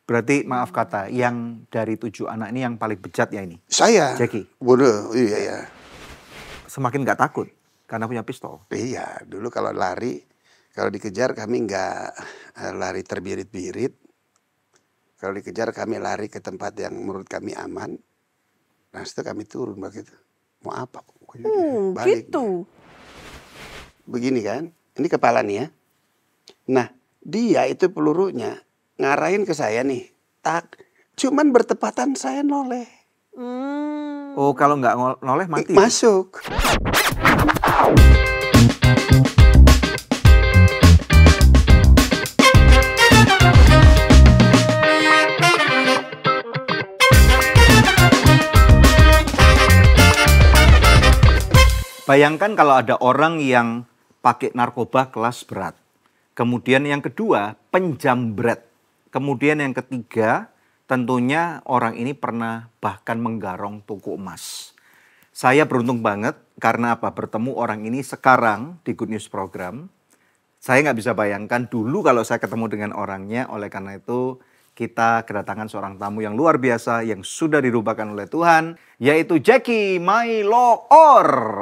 Berarti maaf kata, yang dari 7 anak ini yang paling bejat ya ini? Saya. Jackie. Bodoh, iya. Semakin nggak takut karena punya pistol. Iya, dulu kalau lari, kalau dikejar kami nggak lari terbirit-birit. Kalau dikejar kami lari ke tempat yang menurut kami aman. Nah setelah kami turun begitu. Mau apa? Balik. Gitu. Begini kan, ini kepala nih ya. Nah dia itu pelurunya ngarahin ke saya nih, tak, cuman bertepatan saya noleh. Oh, kalau nggak noleh mati? Masuk. Bayangkan kalau ada orang yang pakai narkoba kelas berat. Kemudian yang kedua, penjambret. Kemudian yang ketiga, tentunya orang ini pernah bahkan menggarong toko emas. Saya beruntung banget karena apa? Bertemu orang ini sekarang di Good News Program. Saya nggak bisa bayangkan dulu kalau saya ketemu dengan orangnya. Oleh karena itu kita kedatangan seorang tamu yang luar biasa yang sudah dirubahkan oleh Tuhan, yaitu Jackie Mailoor.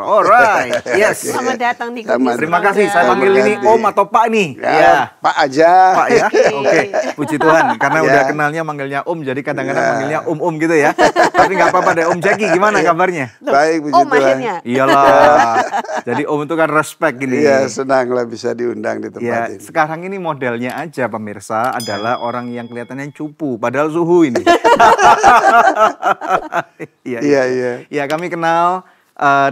Alright, yes. Selamat datang di Good News Terima kasih. Saya panggil ini Om atau Pak nih. Ya, Pak aja. Pak ya. Oke, puji Tuhan. Karena udah kenalnya manggilnya Om, jadi kadang-kadang manggilnya Om gitu ya. Tapi nggak apa-apa deh. Om Jackie, gimana kabarnya? Baik, puji Om Tuhan. akhirnya. Iyalah. Jadi Om itu kan respect gini. Iya, senang lah bisa diundang di tempat Ya, ini. sekarang ini modelnya aja pemirsa adalah orang yang kelihatannya cupu, padahal suhu ini. Iya. Ya, kami kenal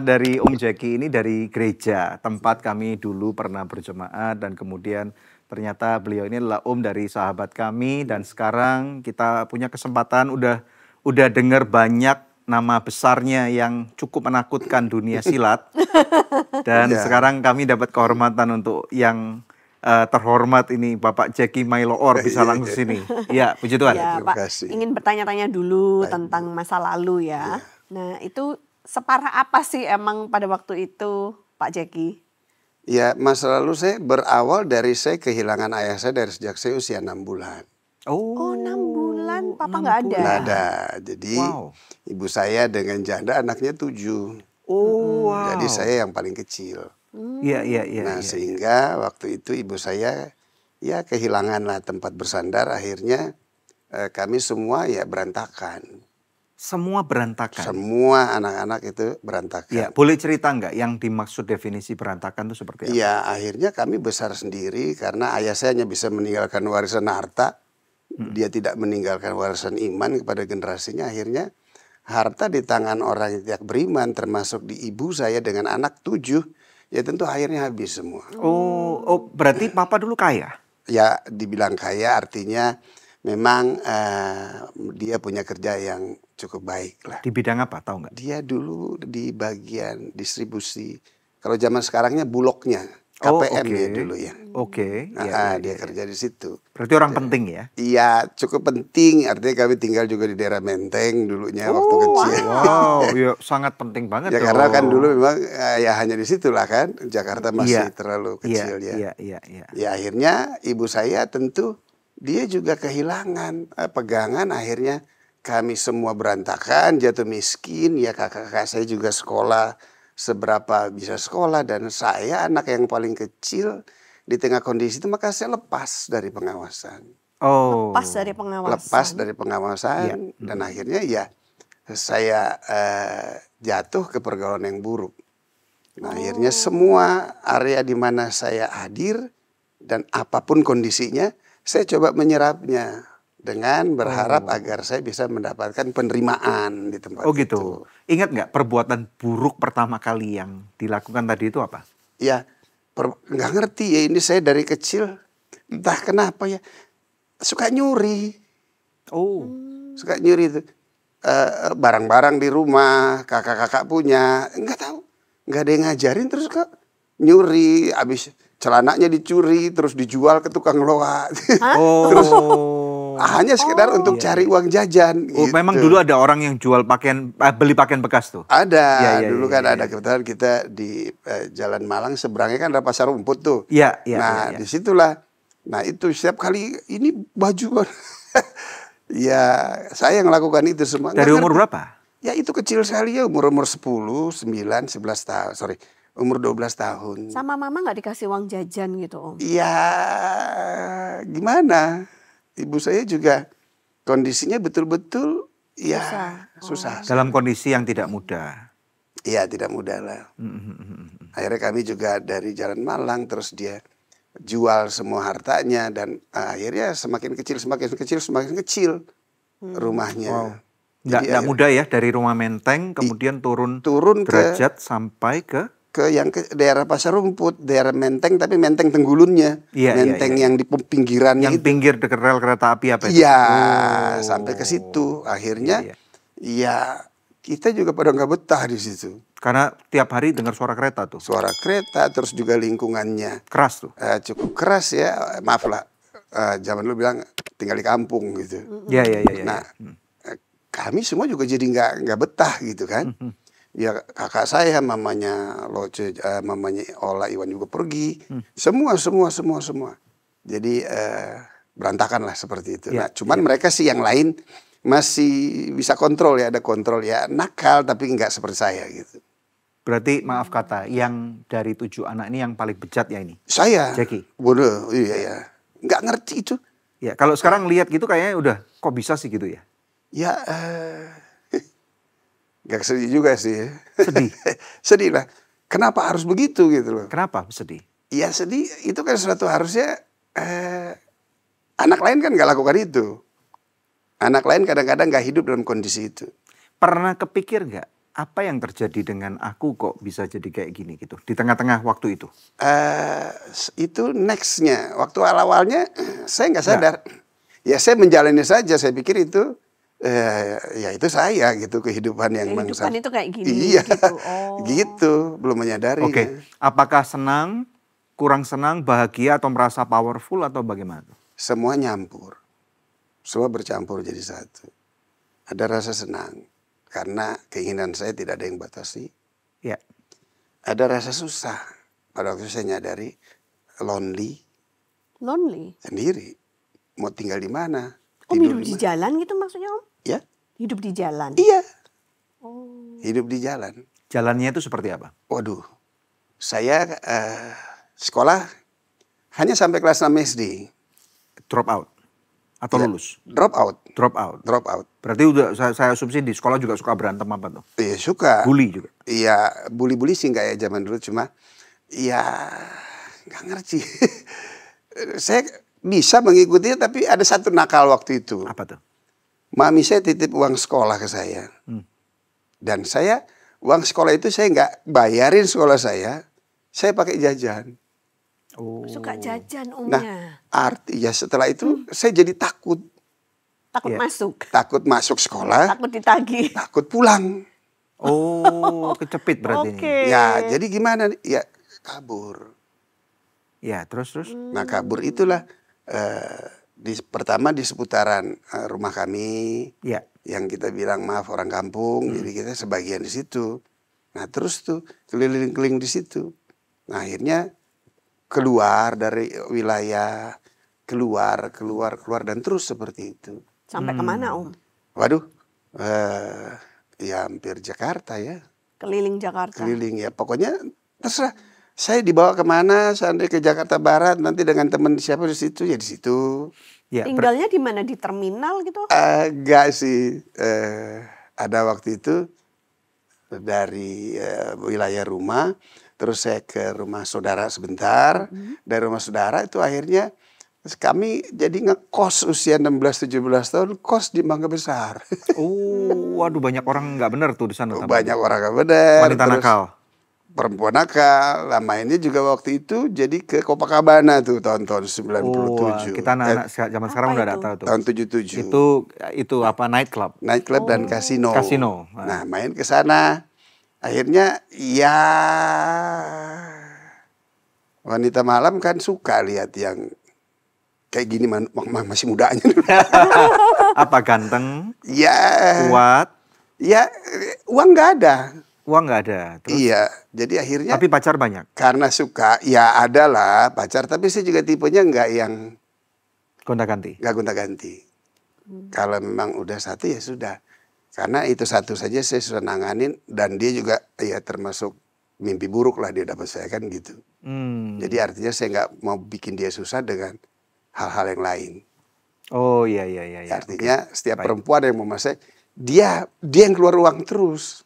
dari Om Jackie ini dari gereja, tempat kami dulu pernah berjemaat dan kemudian ternyata beliau ini adalah Om dari sahabat kami dan sekarang kita punya kesempatan udah dengar banyak nama besarnya yang cukup menakutkan dunia silat. Dan sekarang kami dapat kehormatan untuk yang terhormat ini Bapak Jackie Mailoor bisa langsung sini. Ya, puji Tuhan. Ya, Terima Pak, kasih. ingin bertanya-tanya dulu tentang masa lalu ya. Nah, itu separah apa sih emang pada waktu itu, Pak Jackie? Ya, masa lalu saya berawal dari saya kehilangan ayah saya dari sejak saya usia 6 bulan. Oh, 6 bulan, Papa nggak ada? Nggak ada. Jadi Wow. ibu saya dengan janda anaknya 7. Oh, wow. Jadi saya yang paling kecil. Iya. Nah sehingga waktu itu ibu saya ya kehilangan lah tempat bersandar. Akhirnya kami semua ya berantakan. Semua berantakan. Semua anak-anak itu berantakan. Ya, boleh cerita nggak yang dimaksud definisi berantakan itu seperti apa? Iya, akhirnya kami besar sendiri karena ayah saya hanya bisa meninggalkan warisan harta. Dia tidak meninggalkan warisan iman kepada generasinya. Akhirnya harta di tangan orang yang tidak beriman termasuk di ibu saya dengan anak 7. Ya tentu akhirnya habis semua. Oh, berarti Papa dulu kaya? Ya dibilang kaya artinya memang dia punya kerja yang cukup baik lah. Di bidang apa, tahu nggak? Dia dulu di bagian distribusi. Kalau zaman sekarangnya bulognya, Oh, KPM oke. dia dulu ya. Oke. Dia kerja di situ. Berarti orang penting ya? Iya cukup penting. Artinya kami tinggal juga di daerah Menteng dulunya waktu kecil. Wow, ya sangat penting banget. Ya karena kan dulu memang ya hanya di situ lah kan. Jakarta masih Iya. terlalu kecil ya. Iya. Ya akhirnya ibu saya tentu dia juga kehilangan pegangan. Akhirnya kami semua berantakan, jatuh miskin. Ya kakak-kakak saya juga sekolah seberapa bisa sekolah. Dan saya anak yang paling kecil di tengah kondisi itu maka saya lepas dari pengawasan. Oh. Lepas dari pengawasan. Lepas dari pengawasan dan akhirnya ya saya jatuh ke pergaulan yang buruk. Nah, akhirnya semua area di mana saya hadir dan apapun kondisinya, saya coba menyerapnya dengan berharap agar saya bisa mendapatkan penerimaan di tempat Oh itu. gitu. Ingat nggak perbuatan buruk pertama kali yang dilakukan tadi itu apa? Ya, nggak ngerti ya ini saya dari kecil entah kenapa ya suka nyuri. Oh. Suka nyuri itu barang-barang di rumah kakak-kakak punya nggak tahu, nggak ada yang ngajarin terus kok nyuri, habis celananya dicuri terus dijual ke tukang loak. Terus hanya sekedar untuk cari uang jajan. Oh, gitu. memang dulu ada orang yang jual pakaian, beli pakaian bekas tuh. Ada dulu kan ada kebetulan kita di Jalan Malang seberangnya kan ada pasar rumput tuh. Iya. Nah disitulah. Nah itu setiap kali ini baju Ya, saya yang lakukan itu semua. Dari Nggak umur ngerti. berapa? Ya itu kecil sekali ya, umur 10, 9, 11 tahun. Sorry, umur 12 tahun. Sama mama nggak dikasih uang jajan gitu Om? Ya gimana? Ibu saya juga kondisinya betul-betul ya susah. Dalam kondisi yang tidak mudah. Iya tidak mudah lah. Akhirnya kami juga dari Jalan Malang, terus dia jual semua hartanya dan akhirnya semakin kecil rumahnya. Wow. Jadi Nggak mudah ya, dari rumah Menteng kemudian turun derajat sampai ke ke daerah Pasar Rumput, daerah Menteng tapi Menteng Tenggulunnya. Iya, Menteng iya. yang di pinggirannya yang itu. pinggir dekat rel kereta api apa itu? Iya, sampai ke situ. Akhirnya Iya, ya kita juga pada nggak betah di situ. Karena tiap hari dengar suara kereta tuh. Suara kereta, terus juga lingkungannya Keras tuh. cukup keras ya. Maaf lah, zaman dulu bilang tinggal di kampung gitu. Iya, iya, iya. Nah, kami semua juga jadi nggak betah gitu kan. Ya kakak saya, mamanya Loce, mamanya Ola Iwan juga pergi. Semua. Jadi berantakan lah seperti itu. Ya, Nah, cuman mereka sih yang lain masih bisa kontrol ya, ada kontrol ya, nakal tapi nggak seperti saya gitu. Berarti maaf kata, yang dari 7 anak ini yang paling bejat ya ini? Saya, Jackie. bodoh, iya ya, nggak ngerti itu. Ya, kalau sekarang lihat gitu kayaknya udah kok bisa sih gitu ya? Ya, nggak sedih juga sih. Sedih. Sedih lah. Kenapa harus begitu gitu loh? Kenapa sedih? Ya sedih, itu kan suatu harusnya anak lain kan nggak lakukan itu. Anak lain kadang-kadang nggak hidup dalam kondisi itu. Pernah kepikir nggak apa yang terjadi dengan aku kok bisa jadi kayak gini gitu di tengah-tengah waktu itu? Itu nextnya. Waktu awal-awalnya saya nggak sadar. Ya saya menjalani saja. Saya pikir itu ya itu saya gitu, kehidupan yang Kehidupan itu kayak gini. Iya, Gitu. Oh. gitu. Belum menyadari. Oke, apakah senang, kurang senang, bahagia atau merasa powerful atau bagaimana? Semua nyampur. Semua bercampur jadi satu. Ada rasa senang karena keinginan saya tidak ada yang batasi. Ya. Ada rasa susah. Pada waktu itu saya nyadari lonely Lonely. sendiri. Mau tinggal di mana? Om hidup di mana? jalan gitu maksudnya Om? Ya, Hidup di jalan. iya. Oh. Hidup di jalan. Jalannya itu seperti apa? Waduh, saya sekolah hanya sampai kelas 6 SD. Drop out atau Ya, lulus? Drop out. Drop out. Drop out. Berarti udah saya asumsi di sekolah juga suka berantem apa tuh? Iya suka. Bully juga. Iya, bully-bully sih nggak ya zaman dulu, cuma ya nggak ngerti. Saya bisa mengikutinya tapi ada satu nakal waktu itu. Apa tuh? Mami saya titip uang sekolah ke saya. Dan saya uang sekolah itu saya nggak bayarin sekolah saya pakai jajan. Oh. Suka jajan Nah, Omnya. artinya setelah itu saya jadi takut. Takut Iya. masuk. Takut masuk sekolah, Takut ditagih. takut pulang. Oh, kecepit berarti Oke. ini. Ya, jadi gimana? Ya, kabur. Ya, terus. Nah, kabur itulah pertama di seputaran rumah kami. Ya. Yang kita bilang maaf orang kampung, jadi kita sebagian di situ. Nah, terus tuh keliling-keliling di situ. Nah, akhirnya keluar dari wilayah, keluar dan terus seperti itu. Sampai kemana Om? Waduh, ya hampir Jakarta ya. Keliling Jakarta. Keliling ya, pokoknya terserah. Saya dibawa kemana, seandainya ke Jakarta Barat, nanti dengan teman siapa di situ, ya di situ. Ya, Tinggalnya di mana? Di terminal gitu? Enggak sih, ada waktu itu dari wilayah rumah, terus saya ke rumah saudara sebentar. Dari rumah saudara itu akhirnya kami jadi ngekos usia 16-17 tahun, kos di Mangga Besar. Oh, waduh banyak orang nggak benar tuh di sana. Banyak orang gak benar. Wanita nakal. Perempuan nakal. Lah mainnya juga waktu itu jadi ke Copacabana tuh tahun-tahun 97. Oh, kita anak-anak zaman sekarang Apa udah itu? ada tahu tuh. Tahun 77. Itu apa, night club? Night club dan kasino. Kasino. Nah, main ke sana. Akhirnya ya wanita malam kan suka lihat yang kayak gini masih mudanya. Apa ganteng, Ya, kuat, ya uang nggak ada. uang nggak ada. Terus, Iya, jadi akhirnya tapi pacar banyak. karena suka, ya ada lah pacar. Tapi saya juga tipenya nggak yang Gonta-ganti. nggak gonta-ganti. Kalau memang udah satu ya sudah. Karena itu satu saja saya sudah nanganin dan dia juga ya termasuk mimpi buruk lah dia dapat saya kan gitu. Jadi artinya saya nggak mau bikin dia susah dengan hal-hal yang lain. Oh iya iya iya. Ya, artinya setiap perempuan yang mau saya dia yang keluar uang terus.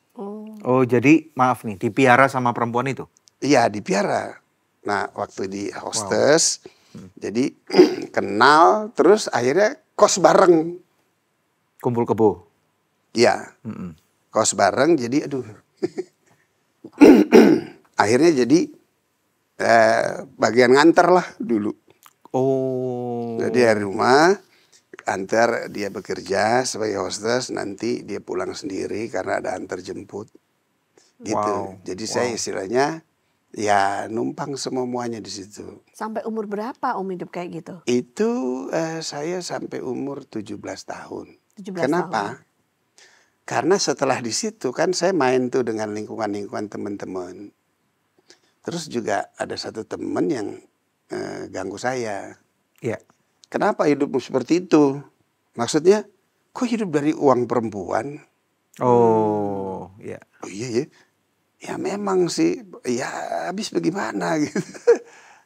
Oh jadi maaf nih dipiara sama perempuan itu? Iya dipiara. Nah waktu di hostess jadi kenal terus akhirnya kos bareng. Kumpul kebo? Iya. Kos bareng jadi aduh. Akhirnya jadi bagian nganter lah dulu. Oh. Jadi dari rumah antar dia bekerja sebagai hostess, nanti dia pulang sendiri karena ada antar jemput. Gitu. Wow. Jadi saya istilahnya ya numpang semuanya di situ. Sampai umur berapa Om hidup kayak gitu? Itu saya sampai umur 17 tahun. 17 Kenapa? tahun. Karena setelah di situ kan saya main tuh dengan lingkungan-lingkungan teman-teman. Terus juga ada satu teman yang ganggu saya. Iya. Kenapa hidupmu seperti itu? Maksudnya, kok hidup dari uang perempuan? Oh, iya. Oh iya ya. Ya memang sih, ya habis bagaimana gitu.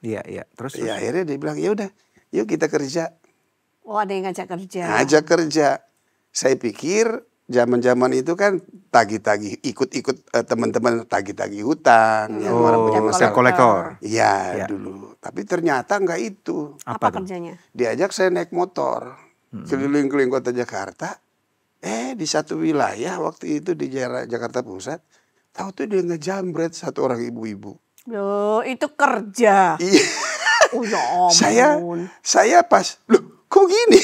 Iya, iya. Terus? Ya akhirnya dia bilang, ya udah, yuk kita kerja. Oh ada yang ngajak kerja. Ngajak kerja. Saya pikir zaman-zaman itu kan tagih-tagih, ikut-ikut teman-teman tagih-tagih hutang. Yang orang punya Oh, masalah. debt collector. Iya Ya. dulu. Tapi ternyata enggak itu. Apa tuh? kerjanya? Diajak saya naik motor. Keliling-keliling kota Jakarta. Di satu wilayah waktu itu di Jakarta Pusat. Tahu tuh dia ngejambret satu orang ibu-ibu. Loh itu kerja. Iya. Oh ya ampun. Saya pas, loh kok gini?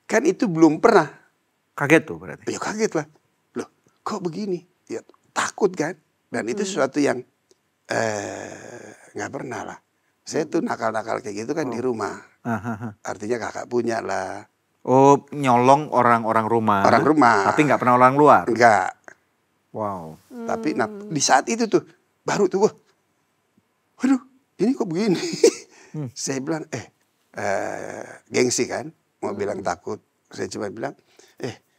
Kan itu belum pernah. Kaget tuh berarti? Ya kaget lah. Loh kok begini? Ya takut kan? Dan itu sesuatu yang nggak pernah lah. Saya tuh nakal-nakal kayak gitu kan di rumah. Artinya kakak punya lah. Oh, nyolong orang-orang rumah. Orang rumah. Tapi nggak pernah orang luar. Enggak. Wow. Tapi nah, di saat itu tuh baru tuh wah. Waduh, ini kok begini? Saya bilang, gengsi kan, mau bilang takut. Saya cuma bilang,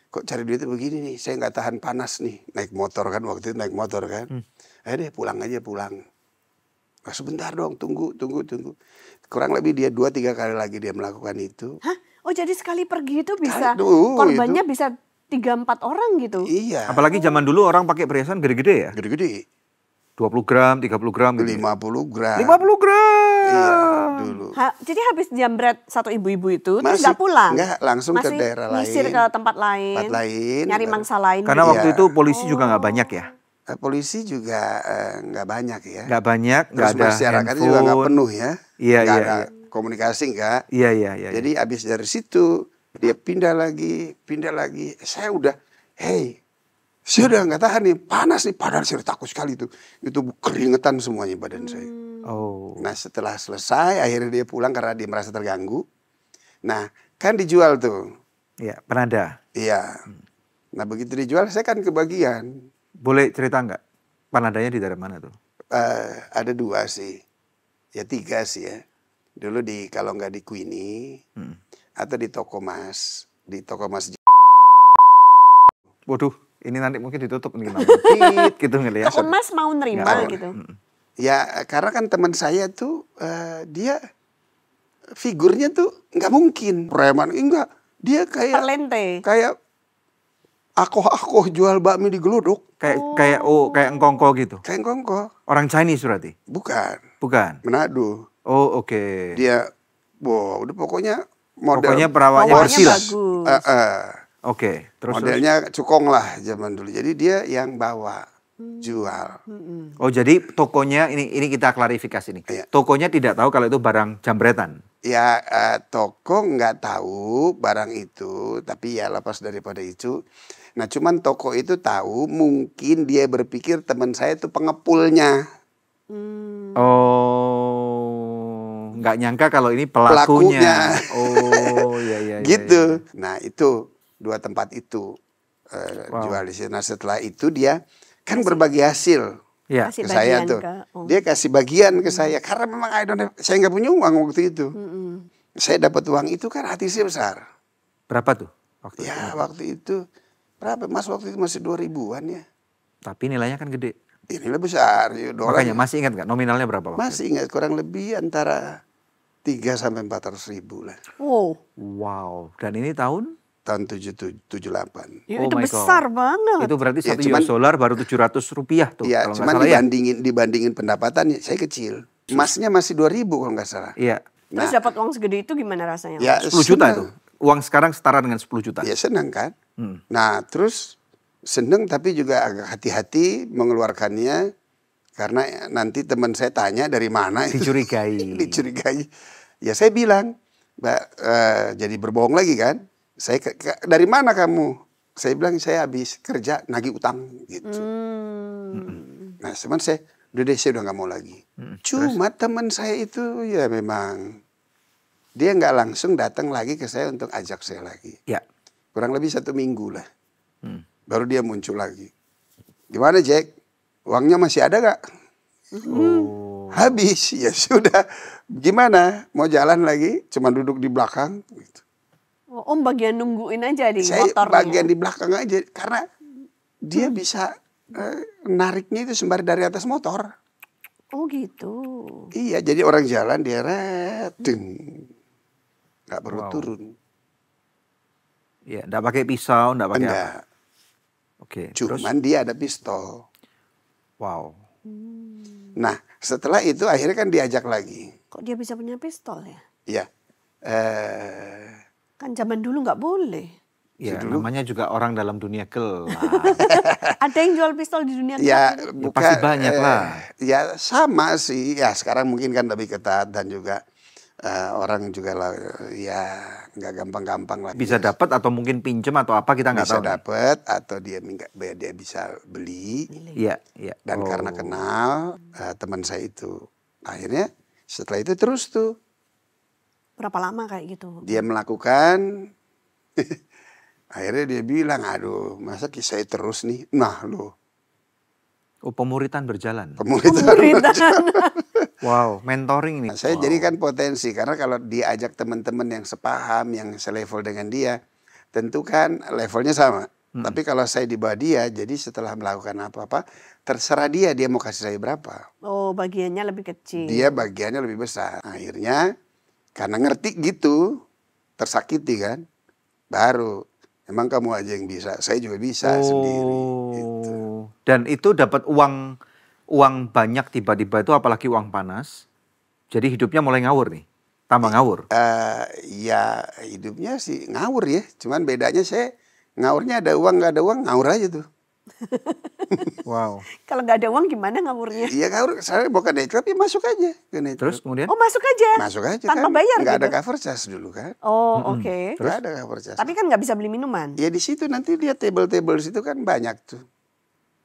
kok cari duitnya begini nih? Saya nggak tahan panas nih, naik motor kan waktu itu naik motor kan. Deh pulang aja pulang. Nah, sebentar dong, tunggu. Kurang lebih dia 2-3 kali lagi dia melakukan itu. Hah? Oh jadi sekali pergi itu bisa Aduh, korbannya bisa 3-4 orang gitu? Iya. Apalagi zaman dulu orang pakai perhiasan gede-gede ya? Gede-gede. 20 gram, 30 gram gitu. 50 gram. 50 gram. Iya, dulu. Jadi habis jambret satu ibu-ibu itu terus Masih- nggak pulang? nggak, langsung ke Masih daerah ngisir lain. ke tempat lain. Tempat lain. Nyari mangsa lain. Karena gitu. waktu Iya. itu polisi juga nggak banyak ya? Polisi juga nggak banyak ya. Nggak banyak, nggak Terus ada masyarakat handphone. juga nggak penuh ya. Iya, Nggak iya, ada iya. komunikasi nggak. Iya, iya, iya. Jadi abis dari situ dia pindah lagi. Saya udah, saya udah nggak tahan nih, panas nih, padahal saya takut sekali tuh. Itu keringetan semuanya badan saya. Oh. Nah setelah selesai, akhirnya dia pulang karena dia merasa terganggu. Nah kan dijual tuh, Iya, penada. iya. Nah begitu dijual, saya kan kebagian. Boleh cerita nggak? Penadanya di daerah mana tuh? Ada 2 sih, ya 3 sih ya. Dulu kalau nggak di Queenie atau di Toko Mas, Waduh, ini nanti mungkin ditutup nih namanya. Gitu ngelihat. Toko Mas mau nerima Nggak tahu. gitu. Ya karena kan teman saya tuh dia figurnya tuh nggak mungkin preman, enggak. Dia Perlente. kayak akoh jual bakmi di gelodok, Kayak engkongko gitu. kayak kongko. Orang Chinese berarti? Bukan, Bukan. Manado. Oh, oke. Dia, udah pokoknya model. Pokoknya perawaknya Bawahnya bersih lah. bagus. Oke, terus. Modelnya cukong lah zaman dulu. Jadi dia yang bawa jual. Oh, jadi tokonya ini kita klarifikasi nih. Iya. Tokonya tidak tahu kalau itu barang jambretan. Ya toko nggak tahu barang itu, tapi ya lepas daripada itu. Nah cuman toko itu tahu, mungkin dia berpikir teman saya itu pengepulnya. Oh, nggak nyangka kalau ini pelakunya. Oh, iya, iya. Gitu. Nah itu 2 tempat itu Wow. jual di sini. Nah setelah itu dia kan berbagi hasil Iya. Kasih ke saya bagian tuh. ke- Dia kasih bagian ke saya karena memang saya nggak punya uang waktu itu. Saya dapat uang itu kan hati saya besar. Berapa tuh waktu itu? Ya waktu itu berapa Mas, waktu itu masih 2000-an ya. Tapi nilainya kan gede. Inilah besar. Ya, Makanya masih ingat nggak nominalnya berapa waktu itu? masih ingat kurang lebih antara 3 sampai 400 ribu lah. Wow, Wow. Dan ini tahun? Tahun 78. ya Oh itu my besar God. banget. Itu berarti Ya, 1 cuman- US dollar baru 700 rupiah tuh. Ya, kalau nggak cuman salah ya. dibandingin pendapatannya saya kecil. Emasnya masih 2000 kalau nggak salah. Iya. Terus Nah, dapat uang segede itu gimana rasanya? ya 10 juta senang. itu. Uang sekarang setara dengan 10 juta. Ya senang kan. Hmm. Nah terus senang tapi juga agak hati-hati mengeluarkannya. Karena nanti teman saya tanya dari mana itu. Dicurigai. Dicurigai. Ya saya bilang, Mbak, jadi berbohong lagi kan. Saya dari mana kamu? Saya bilang saya habis kerja nagih utang gitu. Nah cuman saya udah deh saya udah nggak mau lagi. Cuma teman saya itu ya memang dia nggak langsung datang lagi ke saya untuk ajak saya lagi. Ya. Kurang lebih 1 minggu lah. Baru dia muncul lagi. Gimana Jack? Uangnya masih ada gak? Oh. Habis. Ya sudah. Gimana? Mau jalan lagi? Cuma duduk di belakang. Gitu. Oh, Om bagian nungguin aja di Saya motornya. bagian di belakang aja. Karena dia bisa nariknya itu sembari dari atas motor. Oh gitu. Iya, jadi orang jalan dia nggak perlu Wow. turun. Ya, enggak pakai pisau, enggak pakai apa. Enggak. Oke, terus Cuman dia ada pistol. wow. Nah, setelah itu akhirnya kan diajak lagi. Kok dia bisa punya pistol ya? Ya. Kan zaman dulu nggak boleh. Ya, namanya juga orang dalam dunia gelap. Ada yang jual pistol di dunia Ya, gelap ini? bukan, pasti banyak lah. Ya sama sih. Ya sekarang mungkin kan lebih ketat dan juga orang juga lah ya nggak gampang-gampang lah. Bisa dapat atau mungkin pinjem atau apa kita nggak Bisa tahu. nih. dapat atau dia bisa beli. Iya, iya. Dan Oh. karena kenal teman saya itu, akhirnya setelah itu terus tuh Berapa lama kayak gitu? dia melakukan. Akhirnya dia bilang, aduh masa kisah saya terus nih. Nah loh, Oh, pemuritan berjalan. Pemuritan. Wow, mentoring nih. Nah, saya Wow. jadikan potensi karena kalau diajak teman-teman yang sepaham, yang selevel dengan dia, tentu kan levelnya sama. Tapi kalau saya di bawah dia, jadi setelah melakukan apa-apa, terserah dia mau kasih saya berapa. Oh, bagiannya lebih kecil. Dia bagiannya lebih besar. Akhirnya karena ngerti gitu, tersakiti kan, baru emang kamu aja yang bisa, saya juga bisa sendiri. Gitu. Dan itu dapat uang banyak tiba-tiba itu apalagi uang panas. Jadi hidupnya mulai ngawur nih. Tambah ngawur. Ya hidupnya sih ngawur ya, cuman bedanya saya ngawurnya ada uang nggak ada uang ngawur aja tuh. Wow. Kalau nggak ada uang gimana ngawurnya? Iya ngawur, saya mau ke nightclub ya masuk aja ke nightclub. Terus kemudian? Oh, masuk aja. Masuk aja Tanpa kan, bayar nggak ada gitu? cover charge dulu kan, Oh, oke. nggak ada cover charge. Tapi kan nggak bisa beli minuman. Ya di situ nanti lihat table-table situ kan banyak tuh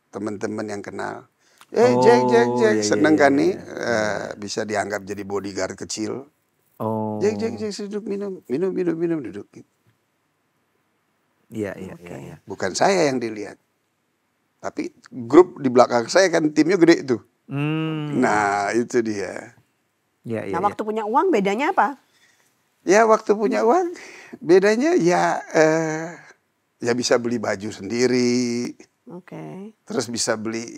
teman-teman yang kenal. Jack, iya, seneng iya, kan iya, nih bisa dianggap jadi bodyguard kecil. Oh. Jack, duduk minum, duduk. Iya, iya, iya, iya. Bukan saya yang dilihat, tapi grup di belakang saya kan timnya gede tuh. Nah itu dia. Iya, iya, Nah, iya. waktu punya uang bedanya apa? Ya waktu punya uang bedanya ya bisa beli baju sendiri. Oke. Terus bisa beli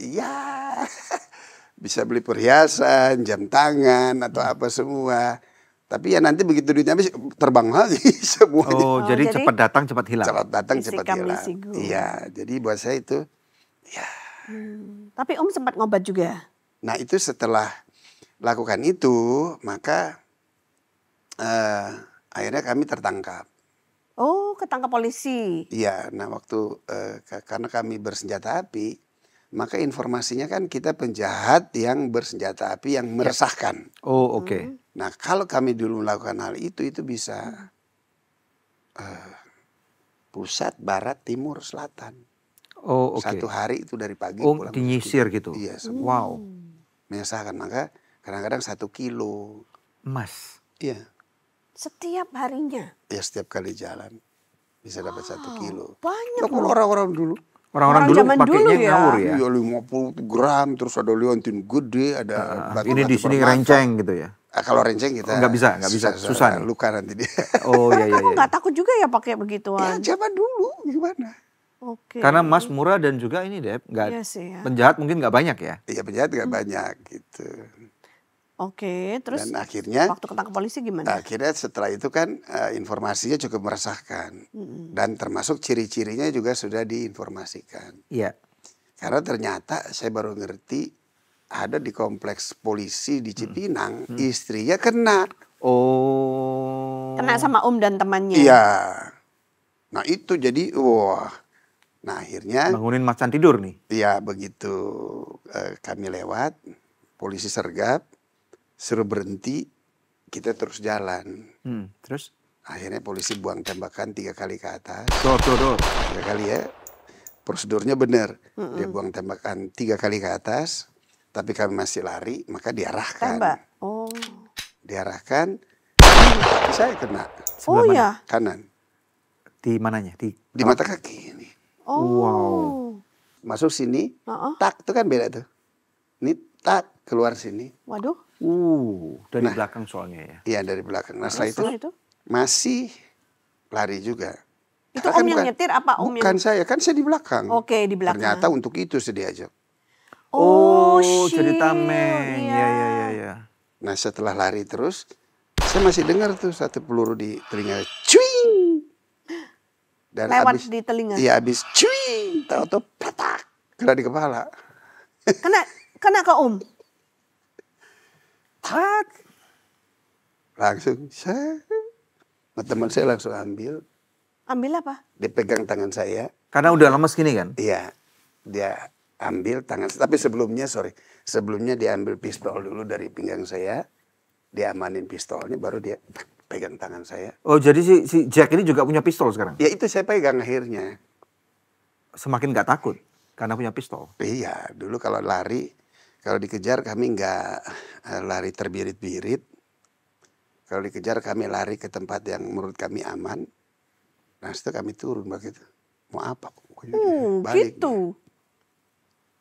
bisa beli perhiasan, jam tangan atau apa semua. Tapi ya nanti begitu duitnya habis terbang lagi semuanya. Oh, jadi jadi cepat datang, cepat hilang. Cepat datang, Isi cepat kami, hilang. isi go. Iya, jadi buat saya itu Tapi Om sempat ngobat juga. nah itu setelah lakukan itu, maka akhirnya kami tertangkap. Oh, ketangkap polisi. Iya, nah waktu karena kami bersenjata api, maka informasinya kan kita penjahat yang bersenjata api yang meresahkan. Oh, oke. Nah kalau kami dulu melakukan hal itu bisa pusat, barat, timur, selatan. Oh, oke. Satu hari itu dari pagi Oh, pulang. dinyisir gitu. Iya, semua. Wow. Menyesahkan, maka kadang-kadang 1 kilo. Emas. Iya, Setiap harinya. ya setiap kali jalan bisa dapat 1 kilo. Banyak Nah, kalau orang-orang dulu, Orang-orang Orang dulu zaman pakainya dulu ya. ngawur ya. iya 50 gram, terus ada liontin gede, ada batu-batu Ini di sini permata. renceng gitu ya. Kalau renceng kita nggak bisa, susah nih. luka nanti dia. Oh iya iya. Kamu iya. nggak takut juga ya pakai Ya begituan? zaman dulu gimana? Oke. Karena Mas murah dan juga ini Dep, nggak Iya sih ya. penjahat mungkin nggak banyak ya. Iya penjahat nggak banyak gitu. Oke, terus Dan akhirnya waktu ketangkap polisi gimana? setelah itu kan informasinya cukup meresahkan. Dan termasuk ciri-cirinya juga sudah diinformasikan. Iya. Karena ternyata saya baru ngerti ada di kompleks polisi di Cipinang istrinya kena. Oh. Kena sama Om dan temannya. Iya. Nah itu jadi wah. Nah akhirnya Bangunin Mas Chan tidur nih. ya begitu kami lewat, polisi sergap, suruh berhenti, kita terus jalan. Terus? Akhirnya polisi buang tembakan 3 kali ke atas. Dor. 3 kali ya. Prosedurnya benar. Dia buang tembakan 3 kali ke atas, tapi kami masih lari, maka diarahkan. Tembak. Oh. Diarahkan, tapi saya kena Oh Sebelah ya. kanan. Di mananya? Di Di mata kaki ini. Oh. Wow. Masuk sini, Heeh. tak, itu kan beda tuh. Ini tak, keluar sini. Waduh. dari belakang soalnya ya. Iya dari belakang. Nah setelah Setelah itu itu? masih lari juga. Itu Karena Om yang nyetir apa Om bukan yang? saya, kan saya di belakang. Oke, di belakang. Ternyata untuk itu saya diajak. Oh, jadi shit. tameng. Iya. Iya. Nah setelah lari terus, saya masih dengar tuh satu peluru di telinga. Cuing! Dan Lewat abis, di telinga. Iya habis cuing, tahu-tahu patak, kena di kepala. Kena ke Om. Tak. Langsung saya, teman saya langsung ambil, Ambil apa? dia pegang tangan saya. Karena udah lemes gini kan? Iya, dia ambil tangan, tapi sebelumnya dia ambil pistol dulu dari pinggang saya, dia amanin pistolnya, baru dia pegang tangan saya. Oh jadi si Jack ini juga punya pistol sekarang? Ya itu saya pegang akhirnya. Semakin nggak takut karena punya pistol. Iya, dulu kalau lari, kalau dikejar kami nggak lari terbirit-birit. Kalau dikejar kami lari ke tempat yang menurut kami aman. Nah setelah kami turun begitu. Mau apa? Balik. Gitu.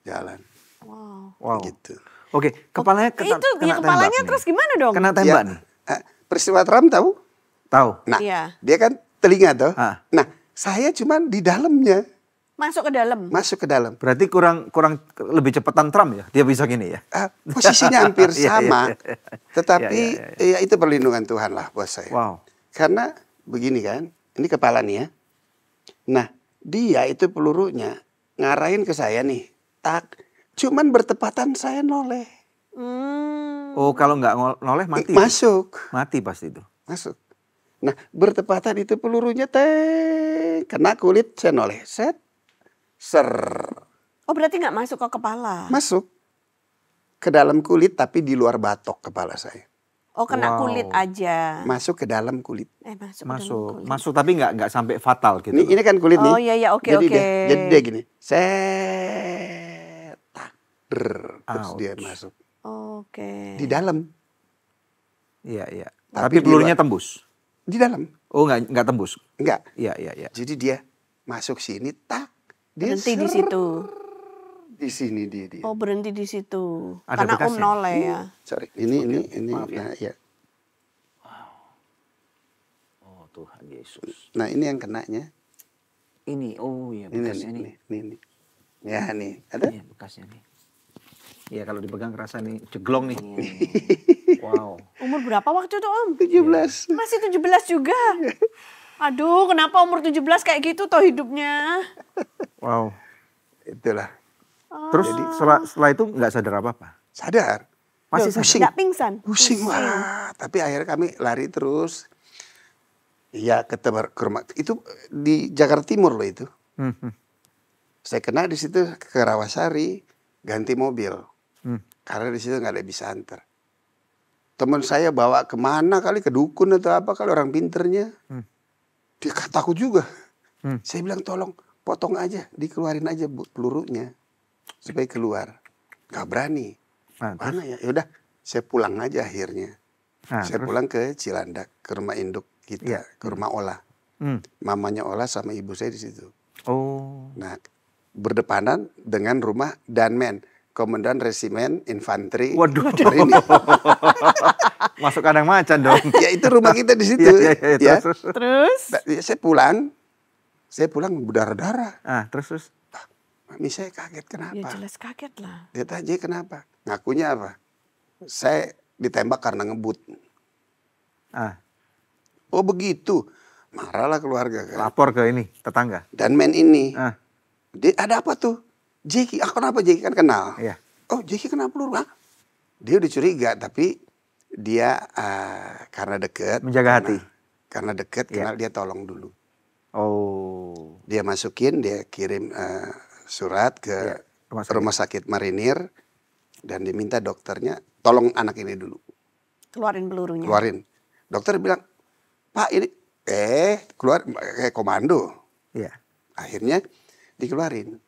Jalan. Wow. Gitu. Oke, kepalanya kena kepalanya tembak terus nih. gimana dong? Kena tembak nih. Peristiwa Trump tahu? Tahu? Nah, Iya. dia kan telinga tuh. Ah. Nah, saya cuman di dalamnya, Masuk ke dalam. masuk ke dalam. Berarti kurang lebih cepetan Trump ya? Dia bisa gini ya? Posisinya hampir Iya, sama, iya. tetapi Iya. ya itu perlindungan Tuhan lah buat saya. Wow. Karena begini kan, ini kepala nih ya. Nah, dia itu pelurunya ngarahin ke saya nih, tak, cuman bertepatan saya noleh. Oh kalau nggak noleh mati? Masuk. Mati pasti itu. Masuk. Nah, bertepatan itu pelurunya kena kulit, saya noleh. Set. Ser. Oh berarti nggak masuk ke kepala. Masuk. Ke dalam kulit tapi di luar batok kepala saya. Oh kena Wow. kulit aja. Masuk ke dalam kulit. Masuk. ke dalam Masuk. kulit. Masuk tapi nggak sampai fatal gitu. Ini kan kulit nih. Oh iya oke Jadi oke. dia gini. Set. Tak. Terus Ouch. dia masuk. Oke. Di dalam. Iya. Tapi Tapi di pelurunya luar. tembus. Di dalam. Oh nggak tembus. Enggak. Iya. Jadi dia masuk sini. Tak. Dia Berhenti di ser- situ. Di sini dia. Oh berhenti di situ. Ada Karena Om bekasnya? noleh ya. Sorry. Ini. Maaf ya. Nah, ya. Oh Tuhan Yesus. Nah ini yang kenanya. Ini, oh iya Ini bekasnya nih. nih. Ya nih. Ada? Iya bekasnya nih. Iya kalau dipegang kerasa nih jeglong nih. Wow. Umur berapa waktu itu Om? 17. Masih 17 juga. Aduh kenapa umur 17 kayak gitu toh hidupnya. Wow. Itulah. Terus setelah itu nggak sadar apa-apa? Sadar. Masih Pusing. Nggak pingsan? Pusing. Wah. Tapi akhirnya kami lari terus. Iya ke rumah. Itu di Jakarta Timur loh itu. Saya kena di situ ke Rawasari. Ganti mobil. Karena di situ nggak ada bisa antar. Teman saya bawa kemana kali, ke dukun atau apa kali, orang pinternya. Dia takut juga. Saya bilang tolong potong aja, dikeluarin aja pelurunya. Supaya keluar. Gak berani. Nah, Mana ya? Yaudah saya pulang aja akhirnya. Nah, Saya pulang ke Cilandak, ke rumah induk kita, ke rumah Ola. Mamanya Ola sama ibu saya di situ. Oh. Nah, berdepanan dengan rumah Danmen. Komandan Resimen Infanteri. Waduh. Marinir. Masuk kandang macan dong. Ya itu rumah kita di situ. Iya, Ya. terus. Terus? Saya pulang berdarah-darah. Terus. Mami saya kaget Ya kenapa? jelas kaget lah. Dia tanya kenapa? Ngakunya apa? Saya ditembak karena ngebut. Oh begitu. Marahlah keluarga kan. Lapor ke ini tetangga. Dan men ini. Ah. Dia ada apa tuh? Jeki. Kenapa Jeki kan kenal? Iya. Oh Jeki kenapa peluru? Dia udah curiga tapi dia karena deket. Menjaga hati. Karena deket kenal dia tolong dulu. Oh. Dia masukin, dia kirim surat ke rumah sakit Marinir dan diminta dokternya tolong anak ini dulu. Keluarin pelurunya. Keluarin. Dokter bilang, "Pak, ini keluar kayak komando." Iya. Akhirnya dikeluarin.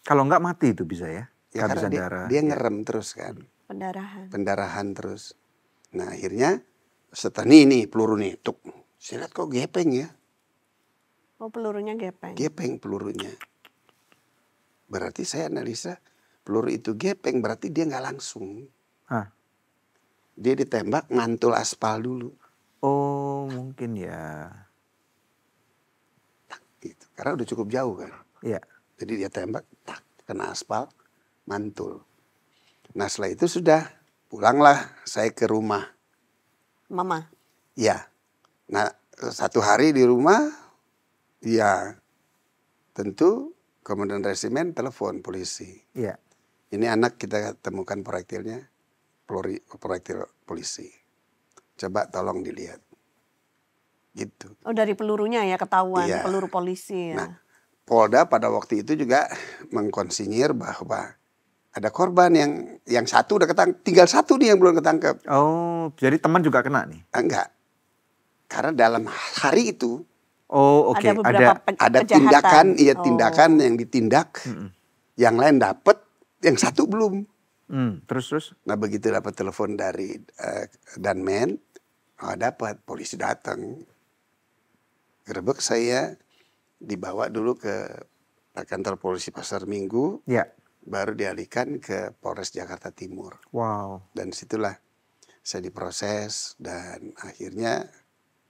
Kalau nggak mati itu bisa ya? Ya karena Kehabisan darah. dia ngerem terus kan. Pendarahan Terus. Nah, akhirnya setelah nih peluru nih, tuk. Saya lihat kok gepeng ya. Oh pelurunya gepeng. Gepeng pelurunya. Berarti saya analisa peluru itu gepeng berarti dia nggak langsung. Dia ditembak mantul aspal dulu. Oh mungkin ya. Gitu. Karena udah cukup jauh kan. Iya. Jadi dia tembak, tak, kena aspal, mantul. Nah setelah itu sudah pulanglah saya ke rumah. Mama? Ya. Nah 1 hari di rumah, ya tentu Komandan Resimen telepon polisi. Iya. Ini anak kita temukan proyektilnya, proyektil polisi. Coba tolong dilihat. Gitu. Oh dari pelurunya ya ketahuan, Iya. peluru polisi ya. Nah, Polda pada waktu itu juga mengkonsinyir bahwa ada korban yang satu udah ketangkep, tinggal satu nih yang belum ketangkep. Oh, jadi teman juga kena nih? Enggak. Karena dalam hari itu Oh, oke. Ada beberapa ada kejahatan. tindakan yang ditindak, yang lain dapat, yang satu belum. Terus? Nah begitu dapat telepon dari Danmen, dapat polisi datang, gerebek saya, dibawa dulu ke kantor polisi Pasar Minggu, Ya. baru dialihkan ke Polres Jakarta Timur. Wow. Dan situlah saya diproses dan akhirnya